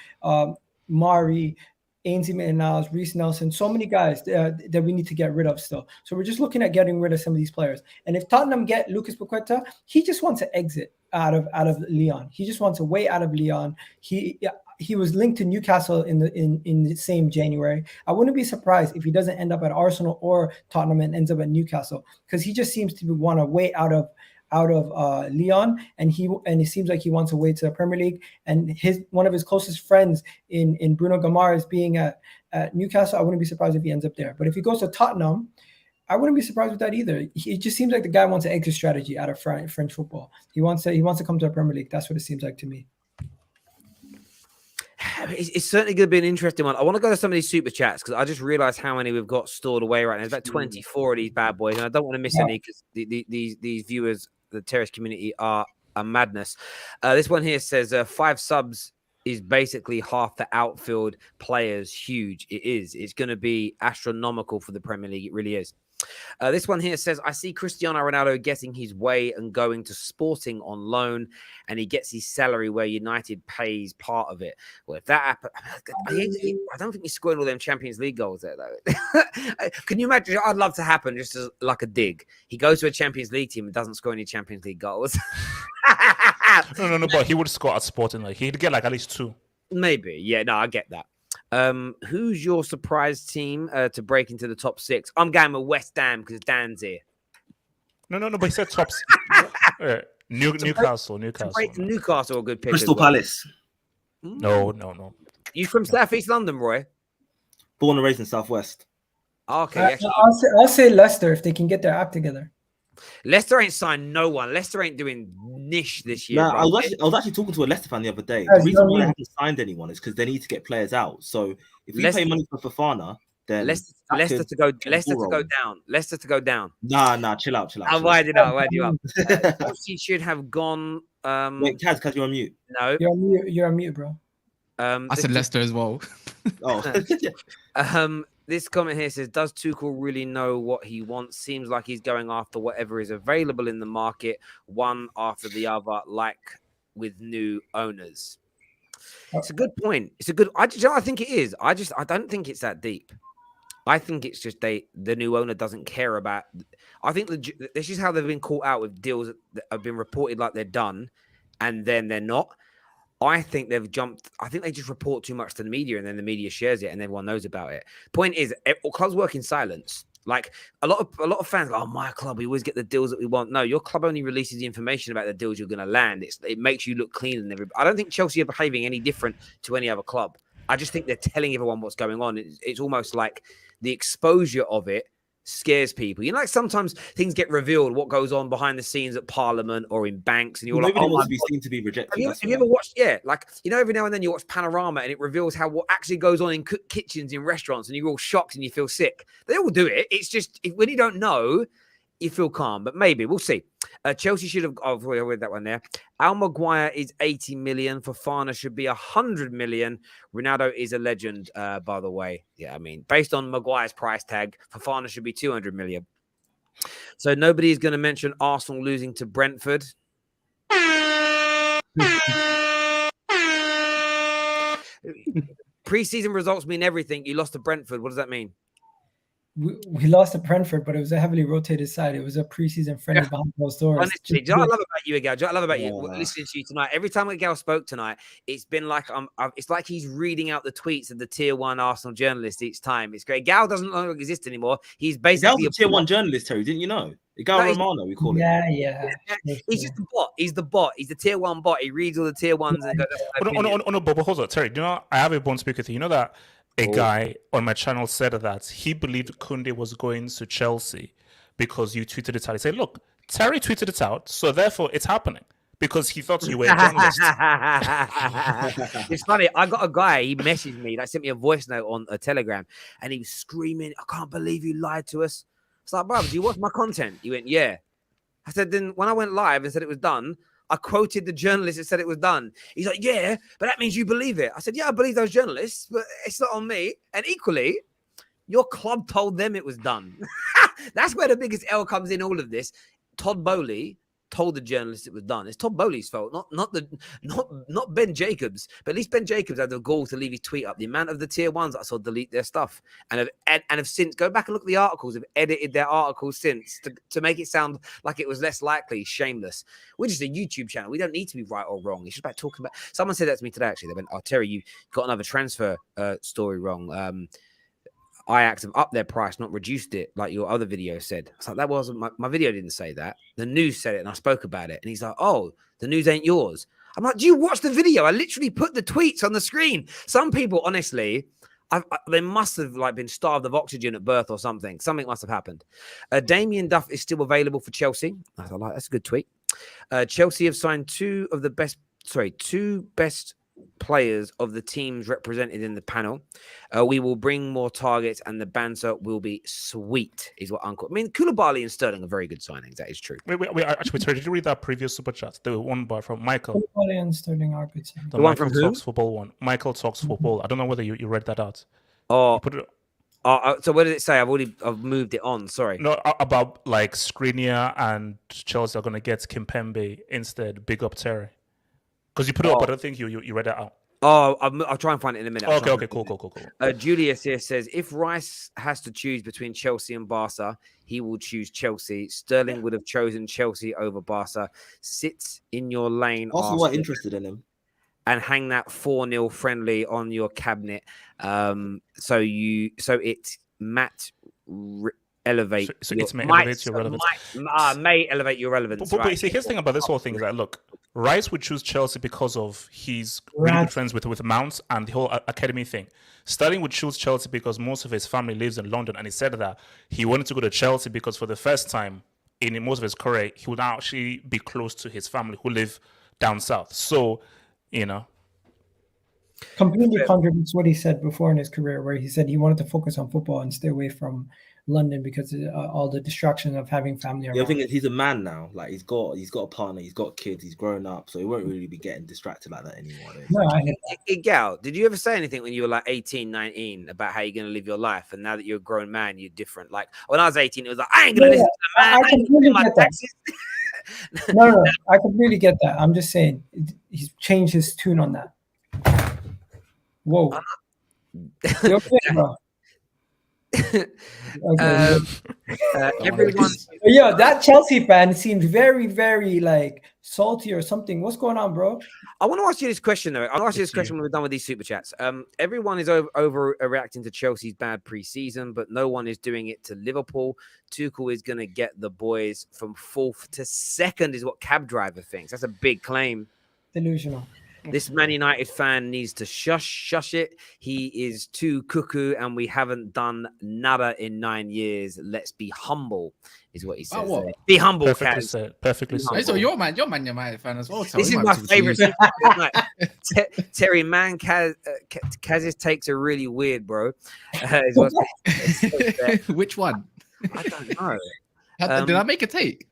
Speaker 5: Mari, Ainsley Maitland-Niles, Reece Nelson, so many guys that we need to get rid of still. So we're just looking at getting rid of some of these players. And if Tottenham get Lucas Paqueta, he just wants to exit out of Lyon. He just wants a way out of Lyon. He was linked to Newcastle in the same January. I wouldn't be surprised if he doesn't end up at Arsenal or Tottenham and ends up at Newcastle because he just seems to want a way out of Lyon, and it seems like he wants a way to the Premier League. And one of his closest friends in Bruno Guimaraes being at Newcastle, I wouldn't be surprised if he ends up there. But if he goes to Tottenham, I wouldn't be surprised with that either. It just seems like the guy wants an exit strategy out of French football. He wants to come to the Premier League. That's what it seems like to me.
Speaker 1: It's certainly going to be an interesting one. I want to go to some of these super chats because I just realized how many we've got stored away right now. There's about 24 of these bad boys, and I don't want to miss any because these viewers, the terrorist community, are a madness. This one here says 5 subs is basically half the outfield players. Huge. It is. It's going to be astronomical for the Premier League. It really is. This one here says, I see Cristiano Ronaldo getting his way and going to Sporting on loan, and he gets his salary where United pays part of it. Well, if that happens, I don't think he's scoring all them Champions League goals there, though. Can you imagine? I'd love to happen just as like a dig. He goes to a Champions League team and doesn't score any Champions League goals.
Speaker 6: No, but he would score at Sporting. Like he'd get like at least 2.
Speaker 1: Maybe. Yeah, no, I get that. Who's your surprise team to break into the top 6? I'm going with West Ham because Dan's here.
Speaker 6: No, but he said top. Newcastle.
Speaker 1: Newcastle a good pick.
Speaker 3: Crystal Palace.
Speaker 6: No.
Speaker 1: You from South East London, Roy?
Speaker 3: Born and raised in Southwest.
Speaker 1: Okay.
Speaker 5: I'll say Leicester if they can get their act together.
Speaker 1: Leicester ain't signed no one. Leicester ain't doing niche this year.
Speaker 3: Nah, I was actually talking to a Leicester fan the other day. The reason why they haven't signed anyone is because they need to get players out. So if we pay money for Fofana, then
Speaker 1: Leicester to go down. Leicester to go down.
Speaker 3: Nah, chill out.
Speaker 1: I'll wind you up. Chelsea should have gone.
Speaker 3: Wait, Kaz, you're on mute.
Speaker 1: No,
Speaker 5: You're on mute, bro.
Speaker 4: I said Leicester as well.
Speaker 3: Oh.
Speaker 1: This comment here says, does Tuchel really know what he wants? Seems like he's going after whatever is available in the market, one after the other, like with new owners. It's a good point. I think it is. I don't think it's that deep. I think it's just the new owner doesn't care about. I think this is how they've been caught out with deals that have been reported like they're done, and then they're not. I think they've jumped. I think they just report too much to the media, and then the media shares it, and everyone knows about it. Point is, clubs work in silence. Like a lot of fans, go, oh, my club, we always get the deals that we want. No, your club only releases the information about the deals you're going to land. It makes you look cleaner than everybody. I don't think Chelsea are behaving any different to any other club. I just think they're telling everyone what's going on. It's almost like the exposure of it scares people. You know, like sometimes things get revealed what goes on behind the scenes at Parliament or in banks, and you're like,
Speaker 3: wants to be seen to be rejected.
Speaker 1: Have you ever watched? Yeah, like every now and then you watch Panorama and it reveals what actually goes on in kitchens in restaurants, and you're all shocked and you feel sick. They all do it. It's just when you don't know, you feel calm. But maybe we'll see. Chelsea should have. Oh, I read that one there. Al Maguire is 80 million. Fofana should be 100 million. Ronaldo is a legend, by the way. Yeah, I mean, based on Maguire's price tag, Fofana should be 200 million. So nobody is going to mention Arsenal losing to Brentford. Pre-season results mean everything. You lost to Brentford. What does that mean?
Speaker 5: We lost to Brentford, but it was a heavily rotated side. It was a preseason friendly behind closed doors.
Speaker 1: Honestly, do you know what I love about you, Gal? Do you know what I love about you listening to you tonight? Every time Gal spoke tonight, it's been like it's like he's reading out the tweets of the tier 1 Arsenal journalist each time. It's great. Gal doesn't longer exist anymore. He's basically
Speaker 3: Gal's a tier 1 journalist, Terry. Didn't you know? Gal Romano, we call it.
Speaker 5: Yeah.
Speaker 1: He's just a bot. He's the bot. He's the tier 1 bot. He reads all the tier 1s and goes.
Speaker 6: But hold on, Terry. Do you know? I have a bone speaker with you. You know that a guy on my channel said that he believed Kounde was going to Chelsea because you tweeted it out. He said, "Look, Terry tweeted it out, so therefore it's happening." Because he thought you were a journalist.
Speaker 1: It's funny. I got a guy, he messaged me, like sent me a voice note on a Telegram, and he was screaming, "I can't believe you lied to us." It's like, "Bro, do you watch my content?" He went, "Yeah." I said, "Then when I went live and said it was done, I quoted the journalist that said it was done." He's like, "Yeah, but that means you believe it." I said, "Yeah, I believe those journalists, but it's not on me." And equally, your club told them it was done. That's where the biggest L comes in all of this. Todd Bowley told the journalist it was done. It's Todd Bowley's fault, not Ben Jacobs. But at least Ben Jacobs had the gall to leave his tweet up. The amount of the tier 1s I saw delete their stuff and have since go back and look at the articles, have edited their articles since to make it sound like it was less likely. Shameless. We're just a YouTube channel. We don't need to be right or wrong. It's just about talking about. Someone said that to me today. Actually, they went, "Oh, Terry, you got another transfer story wrong. Ajax have upped their price, not reduced it, like your other video said." It's like, that wasn't my video didn't say that. The news said it, and I spoke about it. And he's like, "Oh, the news ain't yours." I'm like, "Do you watch the video? I literally put the tweets on the screen." Some people, honestly, they must have like been starved of oxygen at birth or something. Something must have happened. Damien Duff is still available for Chelsea. I was like, that's a good tweet. Chelsea have signed two best players of the teams represented in the panel. We will bring more targets and the banter will be sweet, is what Uncle. I mean, Koulibaly and Sterling are very good signings. That is true.
Speaker 6: Wait, actually, did you read that previous super chat? The one from Michael.
Speaker 5: Koulibaly and Sterling are good signings.
Speaker 6: The one from Talks Football one. Michael Talks Football. I don't know whether you read that out.
Speaker 1: Oh,
Speaker 6: you put it.
Speaker 1: So what did it say? I've moved it on. Sorry.
Speaker 6: No, about like Skriniar and Chelsea are going to get Kimpembe instead. Big up Terry. Because you put it up, but I don't think you read that out.
Speaker 1: Oh, I'll try and find it in a minute.
Speaker 6: Okay, cool.
Speaker 1: Julius here says, if Rice has to choose between Chelsea and Barca, he will choose Chelsea. Sterling would have chosen Chelsea over Barca. Sit in your lane.
Speaker 3: Arsenal weren't interested in him.
Speaker 1: And hang that 4-0 friendly on your cabinet. So it elevate.
Speaker 6: So it may elevate your relevance.
Speaker 1: May elevate your relevance.
Speaker 6: But see, here's the thing about this whole thing is that look, Rice would choose Chelsea because of he's really good friends with Mount and the whole academy thing. Sterling would choose Chelsea because most of his family lives in London, and he said that he wanted to go to Chelsea because for the first time in most of his career, he would actually be close to his family who live down south. So,
Speaker 5: completely contradicts what he said before in his career, where he said he wanted to focus on football and stay away from London because of all the distractions of having family around.
Speaker 3: Yeah, I think he's a man now. Like he's got a partner, he's got kids, he's grown up, so he won't really be getting distracted like that anymore.
Speaker 1: Gal, did you ever say anything when you were like 18, 19 about how you're going to live your life? And now that you're a grown man, you're different. Like when I was 18, it was like, I ain't going to listen to the man.
Speaker 5: I completely get that. No, I completely get that. I'm just saying he's changed his tune on that. Whoa. You okay, bro?
Speaker 1: Everyone.
Speaker 5: Yo, that Chelsea fan seems very, very like salty or something. What's going on, bro?
Speaker 1: I want to ask you this question though. I'll ask you this question when we're done with these super chats. Everyone is overreacting to Chelsea's bad preseason, but no one is doing it to Liverpool. Tuchel is going to get the boys from 4th to 2nd, is what Cab Driver thinks. That's a big claim.
Speaker 5: Delusional.
Speaker 1: This Man United fan needs to shush it. He is too cuckoo, and we haven't done nada in 9 years. Let's be humble, is what he says.
Speaker 4: What?
Speaker 1: Be humble,
Speaker 6: perfectly said. Perfectly said.
Speaker 4: So you're Man United fan as well.
Speaker 1: This is my favorite. Terry, man, Kaz's takes are really weird, bro.
Speaker 4: Which one?
Speaker 1: I don't know.
Speaker 4: Did I make a take?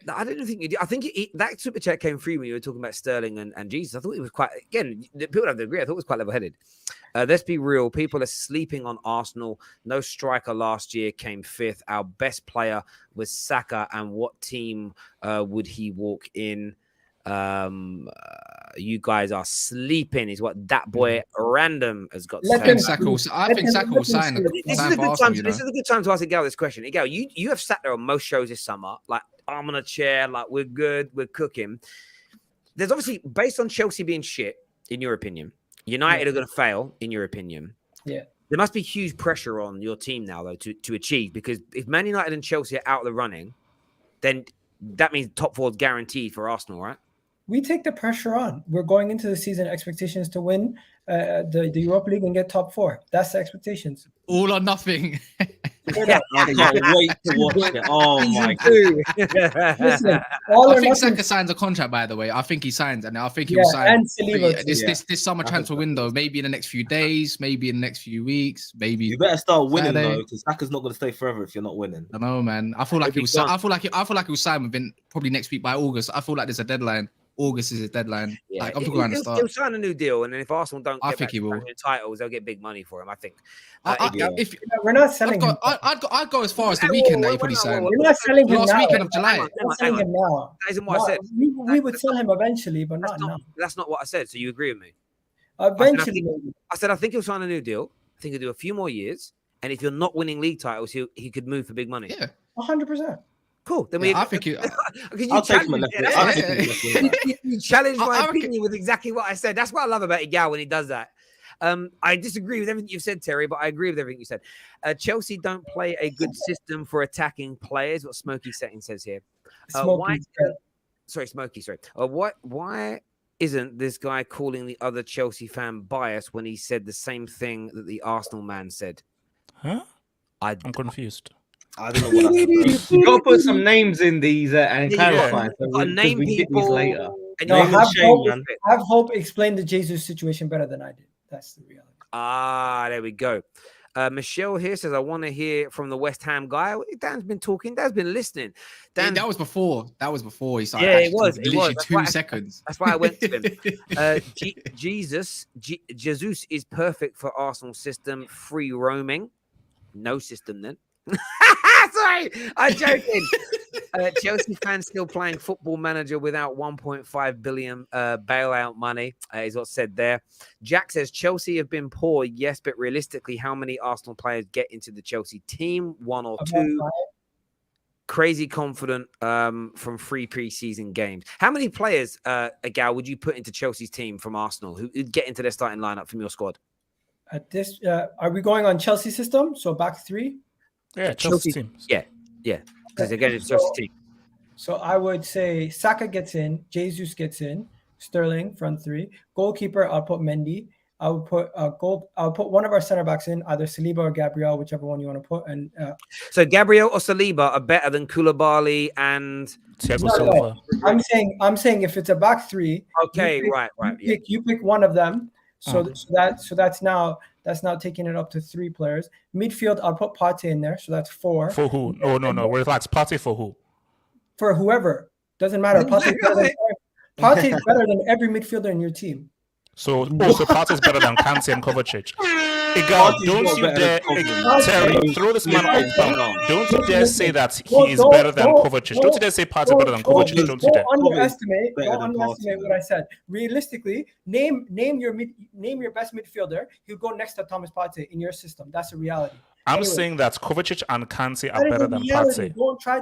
Speaker 1: I didn't think you did. I think that super chat came through when you were talking about Sterling and Jesus. I thought it was quite, again, people have to agree. I thought it was quite level headed. Let's be real. People are sleeping on Arsenal. No striker last year came 5th. Our best player was Saka. And what team would he walk in? You guys are sleeping, is what that boy random has got to say.
Speaker 4: I think Saka will sign.
Speaker 1: This is a good time. This is a good time to ask Igal this question. Igal, you have sat there on most shows this summer, like arm on a chair, like we're good, we're cooking. There's obviously, based on Chelsea being shit, in your opinion, United are going to fail, in your opinion.
Speaker 5: Yeah.
Speaker 1: There must be huge pressure on your team now, though, to achieve, because if Man United and Chelsea are out of the running, then that means top 4 is guaranteed for Arsenal, right?
Speaker 5: We take the pressure on. We're going into the season expectations to win the Europa League and get top 4. That's the expectations.
Speaker 4: All or nothing.
Speaker 3: I can't wait to watch it. Oh my god!
Speaker 5: Listen,
Speaker 4: I think Saka signs a contract, by the way. I think he signs, and I think he will sign.
Speaker 5: And Saliba
Speaker 4: this summer transfer window, maybe in the next few days, maybe in the next few weeks, maybe.
Speaker 3: You better start winning
Speaker 4: Saturday.
Speaker 3: though, because Saka's not going to stay forever if you're not winning.
Speaker 4: I know, man. I feel like he will. I feel like he will sign within probably next week by August. I feel like there's a deadline. August is his deadline.
Speaker 1: Yeah,
Speaker 4: like I'm talking about the start.
Speaker 1: He'll sign a new deal, and then if Arsenal don't get back
Speaker 4: he will.
Speaker 1: titles, they'll get big money for him. I think.
Speaker 4: If
Speaker 5: we're not selling him.
Speaker 4: I'd go as far as the weekend that he probably signed.
Speaker 5: We're not selling him
Speaker 4: Last
Speaker 5: now.
Speaker 4: weekend of July.
Speaker 5: We're not selling him now.
Speaker 1: That isn't what I said.
Speaker 5: We would sell him eventually, but not now.
Speaker 1: That's not what I said. So you agree with me?
Speaker 5: Eventually.
Speaker 1: I said I think he'll sign a new deal. I think he'll do a few more years, and if you're not winning league titles, he could move for big money.
Speaker 4: Yeah,
Speaker 5: 100%.
Speaker 1: Cool. Then
Speaker 4: I think
Speaker 3: I'll take him a left.
Speaker 1: You challenge my opinion with exactly what I said. That's what I love about Igal when he does that. I disagree with everything you've said, Terry, but I agree with everything you said. Chelsea don't play a good system for attacking players. What Smokey Setting says here. Why isn't this guy calling the other Chelsea fan biased when he said the same thing that the Arsenal man said?
Speaker 6: Huh?
Speaker 1: I'm
Speaker 6: confused.
Speaker 3: I don't know what that's
Speaker 7: You got to put some names in these and clarify.
Speaker 1: Name people
Speaker 7: later.
Speaker 1: And
Speaker 5: No,
Speaker 1: you
Speaker 5: have Hope explain the Jesus situation better than I did. That's the reality.
Speaker 1: There we go. Michelle here says, I want to hear from the West Ham guy. Dan's been talking. Dan's been listening. Dan,
Speaker 4: that was before. He started.
Speaker 1: Yeah, it was.
Speaker 4: Literally
Speaker 1: That's
Speaker 4: 2 seconds.
Speaker 1: That's why I went to him. Jesus is perfect for Arsenal system. Free roaming. No system then. Sorry, I'm joking. Chelsea fans still playing Football Manager without 1.5 billion bailout money, is what's said there. Jack says Chelsea have been poor, yes, but realistically, how many Arsenal players get into the Chelsea team? 1 or 2. Crazy confident from 3 preseason games. How many players, Agal, would you put into Chelsea's team from Arsenal who'd get into their starting lineup from your squad?
Speaker 5: At this, are we going on Chelsea system? So back 3?
Speaker 6: Yeah, Chelsea team.
Speaker 1: Yeah. Because again, it's Chelsea team.
Speaker 5: So I would say Saka gets in, Jesus gets in, Sterling front 3, goalkeeper. I'll put Mendy. I would put I'll put one of our center backs in, either Saliba or Gabriel, whichever one you want to put. And
Speaker 1: so Gabriel or Saliba are better than Koulibaly and
Speaker 6: Thiago Silva.
Speaker 5: I'm saying if it's a back 3,
Speaker 1: okay, right.
Speaker 5: You pick one of them. So that's now taking it up to 3 players. Midfield, I'll put Partey in there, so that's 4.
Speaker 6: For who? No. Relax. Partey for who?
Speaker 5: For whoever. Doesn't matter. Partey is better than every midfielder in your team.
Speaker 6: So Partey is better than Kante and Kovacic. Don't you dare, Terry, throw this man out down. Don't you dare say that he is better than Kovacic. Don't you dare say Partey better than Kovacic. Don't you dare.
Speaker 5: Don't underestimate what I said. Realistically, name your best midfielder. He'll go next to Thomas Partey in your system. That's a reality.
Speaker 6: I'm saying that Kovacic and Kante are better than Partey.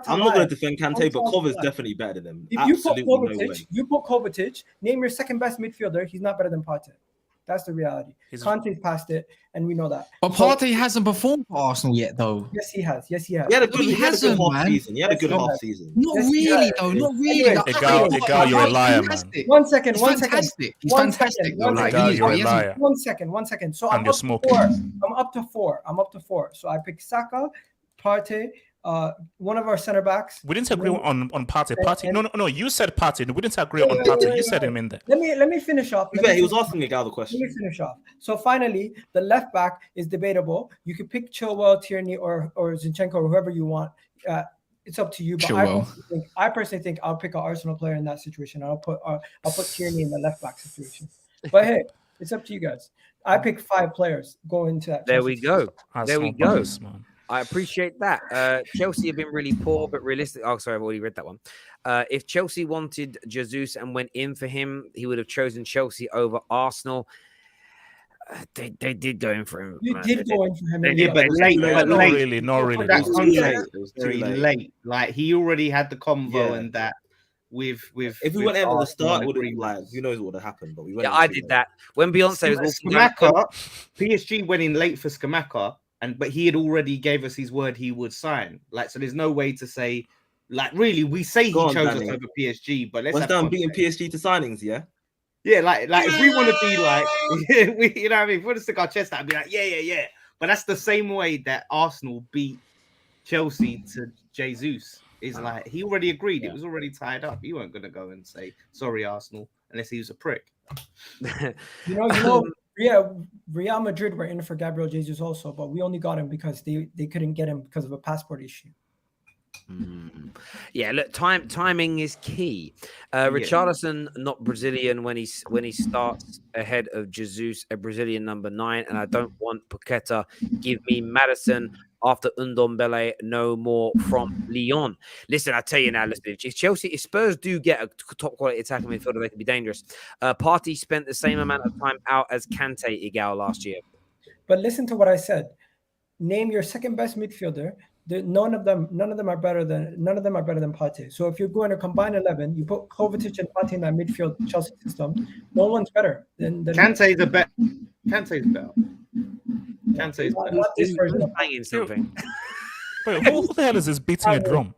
Speaker 3: I'm not going to defend Kante, but Kov is definitely better than him.
Speaker 5: If you put Kovacic, name your second best midfielder. He's not better than Partey. That's the reality. Kante's past it, and we know that.
Speaker 4: But Partey hasn't performed for Arsenal yet, though.
Speaker 5: Yes, he has. He
Speaker 3: had a good half season.
Speaker 4: Not really, though. Not really.
Speaker 6: Igal, you're a liar, man.
Speaker 5: One second.
Speaker 4: He's fantastic, though.
Speaker 6: You're a liar.
Speaker 5: One second. So I'm up to four. So I pick Saka, Partey, one of our center backs.
Speaker 6: We didn't agree on Partey. No. You said Partey. We didn't agree on Partey. You said him in there.
Speaker 5: Let me finish off.
Speaker 3: He was asking Igal the question.
Speaker 5: Let me finish off. So finally, the left back is debatable. You could pick Chilwell, Tierney, or Zinchenko, or whoever you want. it's up to you. But
Speaker 4: Chilwell.
Speaker 5: I personally think I'll pick an Arsenal player in that situation. I'll put Tierney in the left back situation. But hey, it's up to you guys. I picked 5 players going into that.
Speaker 1: There
Speaker 5: Chelsea
Speaker 1: we go.
Speaker 6: That's
Speaker 1: There we
Speaker 6: not
Speaker 1: go.
Speaker 6: biased, man.
Speaker 1: I appreciate that. Chelsea have been really poor, but realistic. Oh, sorry, I've already read that one. If Chelsea wanted Jesus and went in for him, he would have chosen Chelsea over Arsenal. They did go in for him.
Speaker 5: You did go in for him.
Speaker 7: Yeah, but late.
Speaker 6: Not
Speaker 7: late.
Speaker 6: really, not really.
Speaker 7: That's
Speaker 3: It was
Speaker 7: too
Speaker 3: too
Speaker 7: late.
Speaker 3: late. It was too
Speaker 7: Very
Speaker 3: late.
Speaker 7: late. Like he already had the convo
Speaker 3: Yeah.
Speaker 7: and that with.
Speaker 3: If we went in at the
Speaker 7: Arsenal
Speaker 3: start, it would have
Speaker 7: agreement.
Speaker 3: like who knows what would have happened. But we went.
Speaker 1: Yeah,
Speaker 3: in
Speaker 1: I
Speaker 3: too
Speaker 1: did
Speaker 3: late.
Speaker 1: that when Beyonce was walking down.
Speaker 7: Skamaka, PSG went in late for Skamaka, but he had already gave us his word he would sign. Like, so there's no way to say, like, really, we say he
Speaker 3: Go on,
Speaker 7: chose
Speaker 3: Danny.
Speaker 7: us over PSG, but let's
Speaker 3: West
Speaker 7: have
Speaker 3: Ham beating
Speaker 7: context.
Speaker 3: PSG to signings, yeah.
Speaker 7: Yeah, like if we want to be like, you know what I mean? If we want to stick our chest out and be like, yeah. But that's the same way that Arsenal beat Chelsea to Jesus. Is like he already agreed. It was already tied up. You weren't gonna go and say sorry, Arsenal, unless he was a prick.
Speaker 5: You know, yeah, Real Madrid were in for Gabriel Jesus also, but we only got him because they couldn't get him because of a passport issue.
Speaker 1: Yeah, look, timing is key. Richarlison not Brazilian when he starts ahead of Jesus, a Brazilian number 9, and I don't want Paqueta. Give me Madison after Ndombele, no more from Lyon. Listen, I tell you now, listen, if Spurs do get a top quality attacking midfielder, they can be dangerous. Partey spent the same amount of time out as Kante Igal last year.
Speaker 5: But listen to what I said. Name your second best midfielder. None of them are better than Partey. So if you're going to combine 11, you put Kovacic and Partey in that midfield Chelsea system. No one's better than
Speaker 7: Kante's better. Kante's better. Kante's better.
Speaker 5: Not this version of
Speaker 1: Banging something.
Speaker 6: Wait, who the hell is this beating a drum?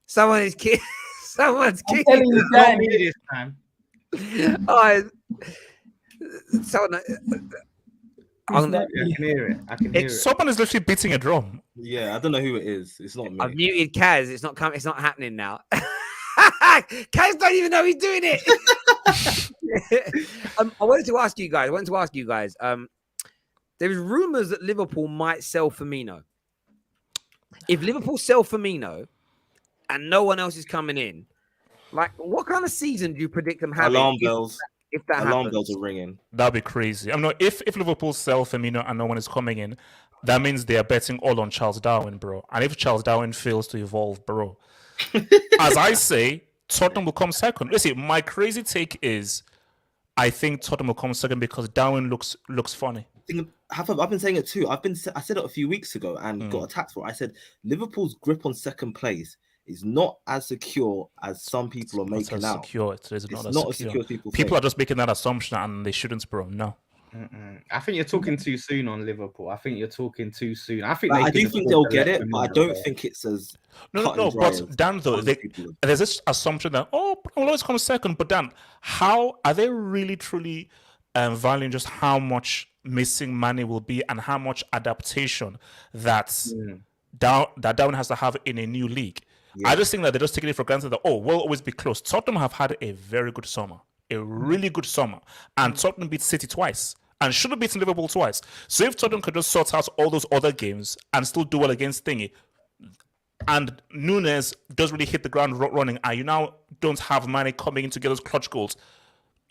Speaker 1: Someone is kicking. Someone's
Speaker 5: I'm
Speaker 1: kicking.
Speaker 5: telling you,
Speaker 7: Not
Speaker 5: Dan,
Speaker 7: me this time.
Speaker 1: Oh, someone.
Speaker 5: it's not
Speaker 7: I
Speaker 5: me.
Speaker 7: can hear it. I can hear it.
Speaker 6: Someone is literally beating a drum.
Speaker 3: Yeah, I don't know who it is. It's not me.
Speaker 1: I've muted Kaz. It's not coming. It's not happening now. Kaz don't even know he's doing it. I wanted to ask you guys. There's rumors that Liverpool might sell Firmino. If Liverpool sell Firmino and no one else is coming in, like, what kind of season do you predict them having?
Speaker 3: Alarm bells.
Speaker 1: If that
Speaker 3: Alarm
Speaker 1: happens.
Speaker 3: bells are ringing.
Speaker 6: That'd be crazy. I mean, if Liverpool sell Firmino and no one is coming in, that means they are betting all on Charles Darwin, bro. And if Charles Darwin fails to evolve, bro, as I say, Tottenham will come second. Listen, my crazy take is, I think Tottenham will come second because Darwin looks funny.
Speaker 3: I've been saying it too. I said it a few weeks ago and got attacked for it. I said Liverpool's grip on second place is not as secure as some people are making
Speaker 6: It's
Speaker 3: out.
Speaker 6: secure. It's
Speaker 3: It's
Speaker 6: not
Speaker 3: not
Speaker 6: as secure.
Speaker 3: as people
Speaker 6: People
Speaker 3: think.
Speaker 6: are just making that assumption and they shouldn't, bro. No.
Speaker 7: I think you're talking too soon on Liverpool. I think you're talking too soon. I think
Speaker 3: Like, I
Speaker 7: they
Speaker 3: do
Speaker 7: can
Speaker 3: think
Speaker 7: afford
Speaker 3: they'll
Speaker 7: to
Speaker 3: get
Speaker 7: let
Speaker 3: it, but I
Speaker 7: Firmino
Speaker 3: don't
Speaker 7: go.
Speaker 3: think it's as
Speaker 6: No,
Speaker 3: cut and dry as
Speaker 6: but Dan, though,
Speaker 3: some people have.
Speaker 6: there's this assumption that, we'll always come second. But Dan, how are they really, truly valuing just how much missing money will be and how much adaptation that Darwin has to have in a new league?
Speaker 3: Yeah.
Speaker 6: I just think that they're just taking it for granted that, we'll always be close. Tottenham have had a very good summer, a really good summer. And Tottenham beat City twice and should have beaten Liverpool twice. So if Tottenham could just sort out all those other games and still do well against Thingy, and Nunes does really hit the ground running, and you now don't have money coming in to get those clutch goals,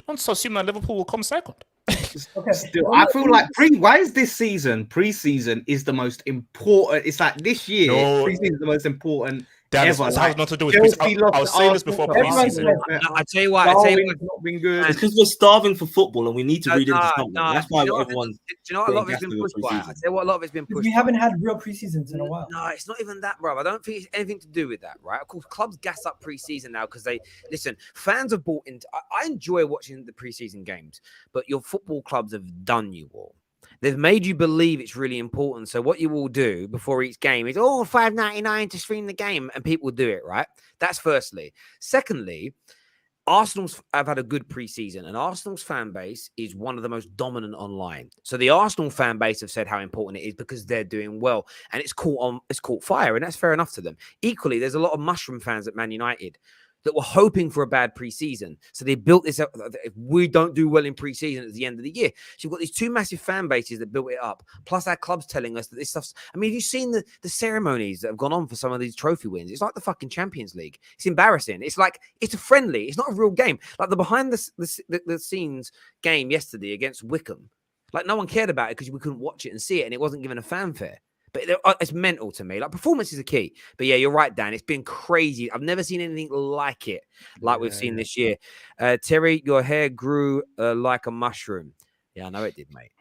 Speaker 6: don't assume that Liverpool will come second.
Speaker 5: Okay.
Speaker 7: Still, I feel like why is this season, pre-season is the most important? It's like this year,
Speaker 6: No.
Speaker 7: pre-season is the most important
Speaker 6: Dan,
Speaker 7: ever.
Speaker 6: this
Speaker 7: like,
Speaker 6: has nothing to do with
Speaker 7: Chelsea
Speaker 6: pre-season.
Speaker 7: lost
Speaker 6: I was
Speaker 7: to
Speaker 6: saying this before
Speaker 7: Arsenal,
Speaker 5: Everyone's
Speaker 6: pre-season.
Speaker 5: right.
Speaker 1: I tell you what. I tell you
Speaker 7: Darwin's not been good.
Speaker 3: It's because we're starving for football and we need to read into something.
Speaker 1: nah,
Speaker 3: That's why
Speaker 1: do you know what-
Speaker 3: everyone's.
Speaker 1: Do you know what a lot of it's
Speaker 3: getting
Speaker 1: been
Speaker 3: gassed
Speaker 1: pushed
Speaker 3: over
Speaker 1: by? I
Speaker 3: pre-season.
Speaker 1: tell you what a lot of it's been pushed.
Speaker 5: We haven't had real preseasons in a while.
Speaker 1: No, it's not even that, bro. I don't think it's anything to do with that, right? Of course, clubs gas up pre-season now because fans have bought into. I enjoy watching the pre-season games, but your football clubs have done you all. They've made you believe it's really important. So what you will do before each game is, $5.99 to stream the game, and people will do it, right? That's firstly. Secondly, Arsenal's have had a good preseason, and Arsenal's fan base is one of the most dominant online. So the Arsenal fan base have said how important it is because they're doing well, and it's caught fire, and that's fair enough to them. Equally, there's a lot of mushroom fans at Man United. that were hoping for a bad preseason. So they built this up. If we don't do well in preseason at the end of the year, so you've got these two massive fan bases that built it up. Plus our clubs telling us that this stuff's, I mean, have you seen the ceremonies that have gone on for some of these trophy wins? It's like the fucking Champions League. It's embarrassing. It's like, it's a friendly. It's not a real game. Like the behind the scenes game yesterday against Wickham. Like no one cared about it because we couldn't watch it and see it, and it wasn't given a fanfare. But it's mental to me. Like performance is a key. But yeah, you're right, Dan. It's been crazy. I've never seen anything like it, like we've seen this year. Terry, your hair grew like a mushroom. Yeah, I know it did, mate.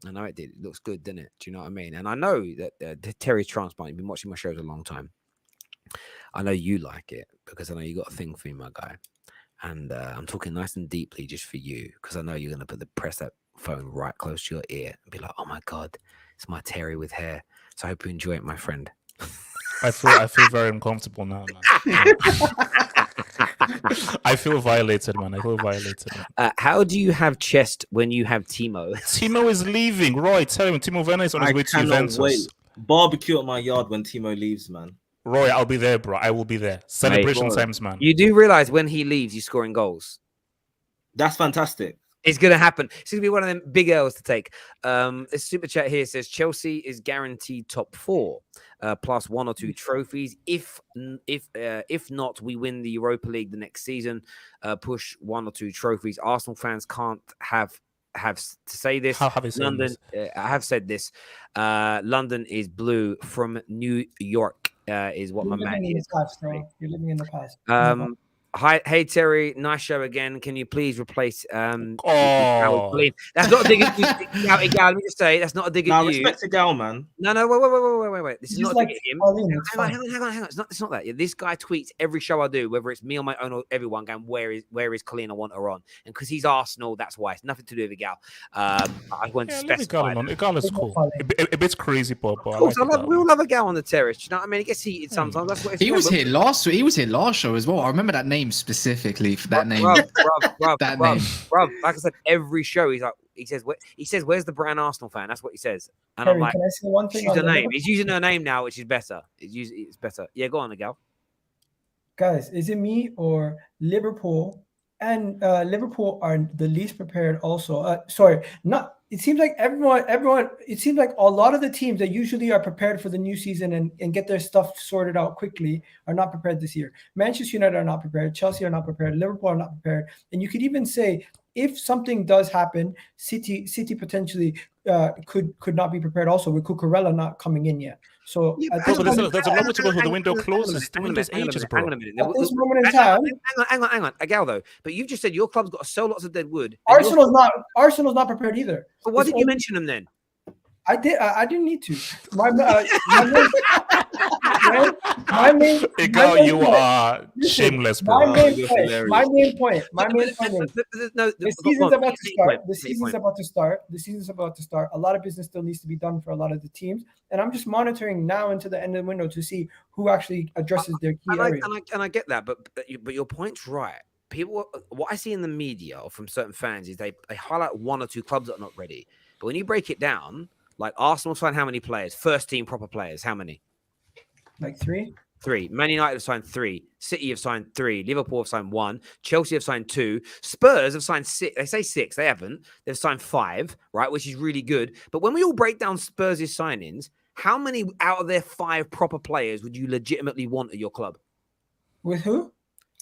Speaker 1: I know it did. It looks good, didn't it? Do you know what I mean? And I know that Terry's transplant. You've been watching my shows a long time. I know you like it because I know you got a thing for me, my guy. And I'm talking nice and deeply just for you because I know you're going to press that phone right close to your ear and be like, oh my God, it's my Terry with hair. So I hope you enjoy it, my friend.
Speaker 6: I feel very uncomfortable now, man. I feel violated, man. I feel violated.
Speaker 1: How do you have chest when you have Timo?
Speaker 6: Timo is leaving. Roy, tell him Timo Werner is on his way to Juventus.
Speaker 3: Wait. Barbecue at my yard when Timo leaves, man.
Speaker 6: Roy, I'll be there, bro. I will be there. Celebration times, man.
Speaker 1: You do realize when he leaves, he's scoring goals.
Speaker 3: That's fantastic.
Speaker 1: It's going to happen. It's going to be one of them big L's to take. This super chat here says Chelsea is guaranteed top 4 plus 1 or 2 trophies. If not, we win the Europa League the next season. Push 1 or 2 trophies. Arsenal fans can't have to say this.
Speaker 6: How have you said
Speaker 1: London,
Speaker 6: this?
Speaker 1: I have said this. London is blue from New York. Is what my man is.
Speaker 5: You're living in the past.
Speaker 1: Hi, hey Terry, nice show again. Can you please replace
Speaker 6: Oh,
Speaker 1: that's not a dig at you. Gal, let me just say that's not a dig at you.
Speaker 3: Respect to Gal, man.
Speaker 1: No, wait. This is not a dig at him. Hang on. It's not that. This guy tweets every show I do, whether it's me on my own or everyone, going, where is Colleen? I want her on. And because he's Arsenal, that's why. It's nothing to do with Gal. I went to specify.
Speaker 6: Gal is cool. A bit crazy, but
Speaker 1: of course, we all love a Gal on the terrace. You know what I mean? It gets heated sometimes. That's what it's
Speaker 4: He was here last show as well. I remember that name specifically for that name.
Speaker 1: Bruv, like I said, every show he says, where's the brand Arsenal fan? That's what he says. And
Speaker 5: Terry,
Speaker 1: I'm like,
Speaker 5: can I say one thing?
Speaker 1: Use her name. He's using her name now, which is better. It's better. Yeah, go on, Gal.
Speaker 5: Guys, is it me or Liverpool? And Liverpool are the least prepared also. It seems like everyone, it seems like a lot of the teams that usually are prepared for the new season and get their stuff sorted out quickly are not prepared this year. Manchester United are not prepared. Chelsea are not prepared. Liverpool are not prepared. And you could even say, if something does happen, City potentially could not be prepared also with Cucurella not coming in yet. So
Speaker 6: there's a long way to go till the window closes. The window's ages, bro.
Speaker 5: Hang on a minute. At this moment in time,
Speaker 1: hang on, Agal though. But you've just said your club's got to sell lots of dead wood.
Speaker 5: Arsenal's not prepared either.
Speaker 1: But why didn't you mention them then?
Speaker 5: I did. I didn't need to. My main
Speaker 6: you are shameless, bro.
Speaker 5: My main point is the season's about to start. The season's about to start. A lot of business still needs to be done for a lot of the teams, and I'm just monitoring now into the end of the window to see who actually addresses their key areas.
Speaker 1: And I get that, but your point's right. People, what I see in the media or from certain fans is they highlight 1 or 2 clubs that are not ready. But when you break it down, like Arsenal signed how many players? First team proper players, how many?
Speaker 5: Like 3.
Speaker 1: 3. Man United have signed 3. City have signed 3. Liverpool have signed 1. Chelsea have signed 2. Spurs have signed 6. They say 6. They haven't. They've signed 5, right? Which is really good. But when we all break down Spurs' signings, how many out of their 5 proper players would you legitimately want at your club?
Speaker 5: With who?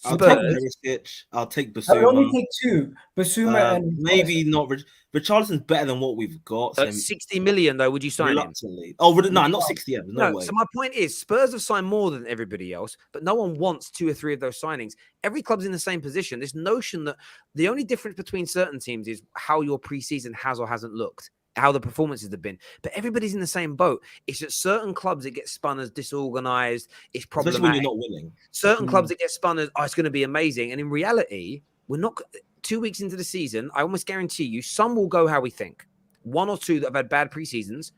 Speaker 3: I'll take Perisic. I'll take Basuma.
Speaker 5: I'll only take 2. Basuma and
Speaker 3: maybe not. Richarlison's better than what we've got.
Speaker 1: So 60 million though, would you sign him?
Speaker 3: Oh, no, not 60. No way.
Speaker 1: So my point is, Spurs have signed more than everybody else, but no one wants 2 or 3 of those signings. Every club's in the same position. This notion that the only difference between certain teams is how your preseason has or hasn't looked, how the performances have been. But everybody's in the same boat. It's that certain clubs that get spun as disorganized, it's problematic.
Speaker 3: Especially when you're not winning.
Speaker 1: Certain clubs that get spun as, it's going to be amazing. And in reality, we're not 2 weeks into the season. I almost guarantee you some will go how we think. 1 or 2 that have had bad preseasons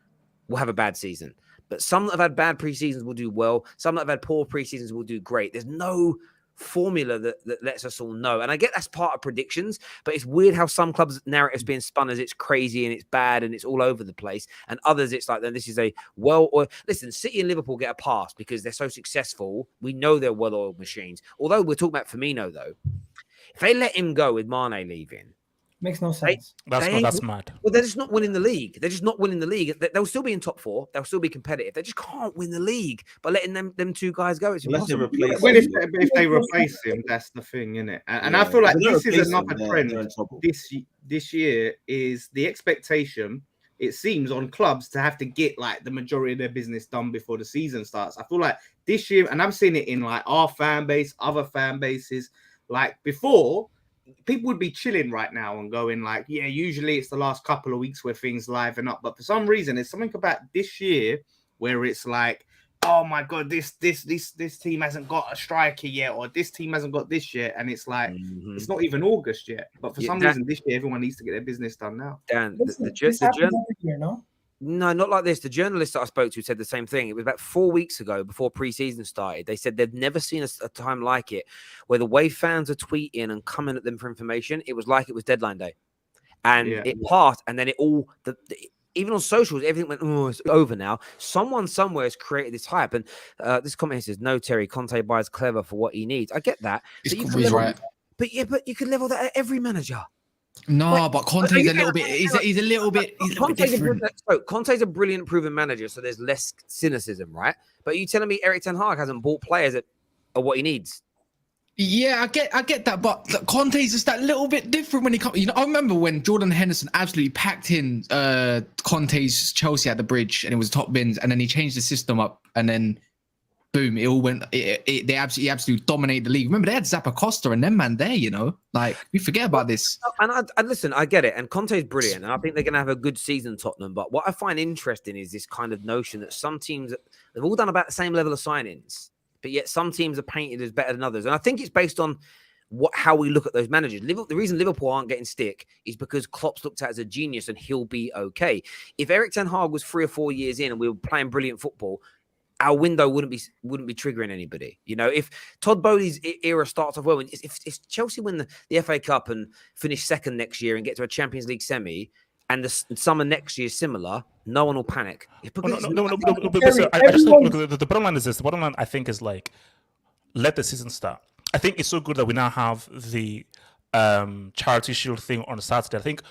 Speaker 1: will have a bad season. But some that have had bad preseasons will do well. Some that have had poor preseasons will do great. There's no formula that lets us all know. And I get that's part of predictions, but it's weird how some clubs' narratives being spun as it's crazy and it's bad and it's all over the place, and others it's like, then this is a listen, City and Liverpool get a pass because they're so successful. We know they're well-oiled machines. Although we're talking about Firmino, though, if they let him go with Mane leaving,
Speaker 5: makes no sense.
Speaker 6: That's mad.
Speaker 1: Well, they're just not winning the league. They're just not winning the league. They'll still be in top 4. They'll still be competitive. They just can't win the league by letting them two guys go. It's
Speaker 3: Unless they
Speaker 1: impossible.
Speaker 3: replace
Speaker 7: Well,
Speaker 3: him.
Speaker 7: if they replace him, that's the thing, isn't it? And
Speaker 3: Yeah.
Speaker 7: I feel like
Speaker 3: If they don't
Speaker 7: this is
Speaker 3: replace him,
Speaker 7: another
Speaker 3: they're
Speaker 7: trend.
Speaker 3: in trouble.
Speaker 7: This year is the expectation. It seems on clubs to have to get like the majority of their business done before the season starts. I feel like this year, and I'm seeing it in like our fan base, other fan bases. Like before, people would be chilling right now and going like, yeah, usually it's the last couple of weeks where things liven up. But for some reason, there's something about this year where it's like, oh my God, this team hasn't got a striker yet, or this team hasn't got this yet. And it's like, it's not even August yet. But for some reason, this year, everyone needs to get their business done now.
Speaker 1: Dan,
Speaker 5: Listen,
Speaker 1: the
Speaker 5: this happens
Speaker 1: journal.
Speaker 5: every year, no?
Speaker 1: No, not like this. The journalist that I spoke to said the same thing. It was about 4 weeks ago before pre-season started. They said they've never seen a time like it where the way fans are tweeting and coming at them for information, it was like it was deadline day. And it passed, and then it all... even on socials, everything went, oh, it's over now. Someone somewhere has created this hype. And this comment here says, no, Terry, Conte buys clever for what he needs. I get that.
Speaker 4: He's right.
Speaker 1: But you could level that at every manager.
Speaker 4: No, but Conte's a little bit. He's a little bit different.
Speaker 1: Conte's a brilliant, proven manager, so there's less cynicism, right? But you telling me Erik ten Hag hasn't bought players that are what he needs?
Speaker 4: Yeah, I get that, but Conte's just that little bit different when he comes. You know, I remember when Jordan Henderson absolutely packed in Conte's Chelsea at the bridge, and it was top bins, and then he changed the system up, and then boom, it all went. They absolutely dominated the league. Remember, they had Zappacosta and them man there. You know, like we forget about this.
Speaker 1: And listen, I get it, and Conte's brilliant, and I think they're going to have a good season, Tottenham. But what I find interesting is this kind of notion that some teams they've all done about the same level of signings, but yet some teams are painted as better than others. And I think it's based on how we look at those managers. The reason Liverpool aren't getting stick is because Klopp's looked at as a genius and he'll be okay. If Erik ten Hag was 3 or 4 years in and we were playing brilliant football, our window wouldn't be triggering anybody. You know, if Todd Bowley's era starts off well, if Chelsea win the FA Cup and finish second next year and get to a Champions League semi, and the summer next year is similar, no one will panic.
Speaker 6: No. I just think, look, the bottom line is this. The bottom line, I think, is like, let the season start. I think it's so good that we now have the Charity Shield thing on Saturday. I think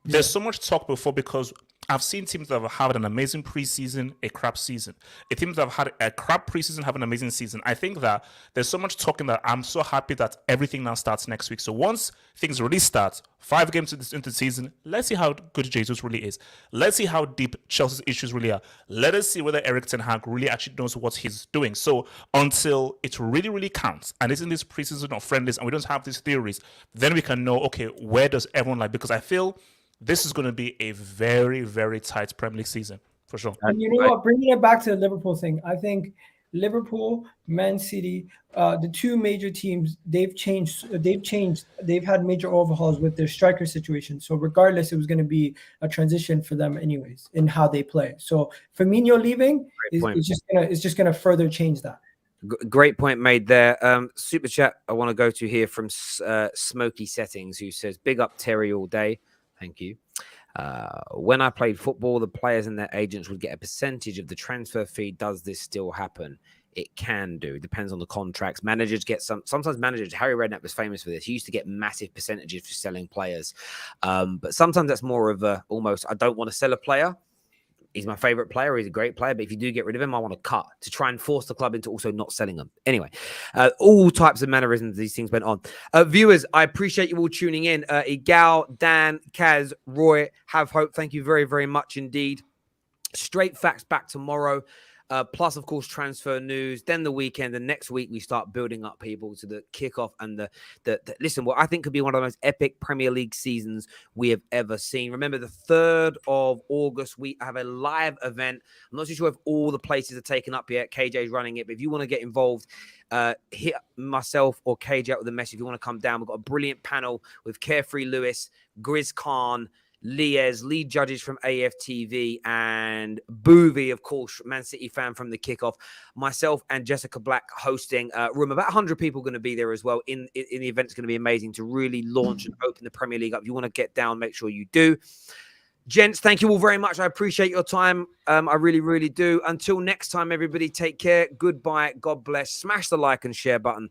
Speaker 6: there's so much talk before, because I've seen teams that have had an amazing preseason, a crap season. Teams that have had a crap preseason have an amazing season. I think that there's so much talking that I'm so happy that everything now starts next week. So once things really start, 5 games into the season, let's see how good Jesus really is. Let's see how deep Chelsea's issues really are. Let us see whether Erik ten Hag really actually knows what he's doing. So until it really, really counts, and it's in this preseason of friendlies, and we don't have these theories, then we can know, okay, where does everyone like? Because I feel this is going to be a very, very tight Premier League season, for sure.
Speaker 5: And you know what? Bringing it back to the Liverpool thing, I think Liverpool, Man City, the two major teams, they've had major overhauls with their striker situation. So regardless, it was going to be a transition for them anyways in how they play. So Firmino leaving is just gonna further change that.
Speaker 1: Great point made there. Super chat I want to go to here from Smoky Settings, who says, big up Terry all day. Thank you. When I played football, the players and their agents would get a percentage of the transfer fee. Does this still happen? It can do. It depends on the contracts. Managers get sometimes managers, Harry Redknapp was famous for this. He used to get massive percentages for selling players. But sometimes that's more of a almost, I don't want to sell a player. He's my favorite player. He's a great player. But if you do get rid of him, I want to cut to try and force the club into also not selling them. Anyway, all types of mannerisms, these things went on. Viewers, I appreciate you all tuning in. Igal, Dan, Kaz, Roy, Have Hope. Thank you very, very much indeed. Straight Facts back tomorrow. Plus, of course, transfer news. Then the weekend. And next week, we start building up people to the kickoff and the listen, what I think could be one of the most epic Premier League seasons we have ever seen. Remember, the 3rd of August, we have a live event. I'm not too sure if all the places are taken up yet. KJ's running it. But if you want to get involved, hit myself or KJ out with a message. If you want to come down, we've got a brilliant panel with Carefree Lewis, Grizz Khan, Lies, lead judges from AFTV, and Boovie, of course, Man City fan from the kickoff. Myself and Jessica Black hosting a room. About 100 people going to be there as well. In the event, it's going to be amazing to really launch and open the Premier League up. If you want to get down, make sure you do. Gents, thank you all very much. I appreciate your time. I really, really do. Until next time, everybody, take care. Goodbye. God bless. Smash the like and share button.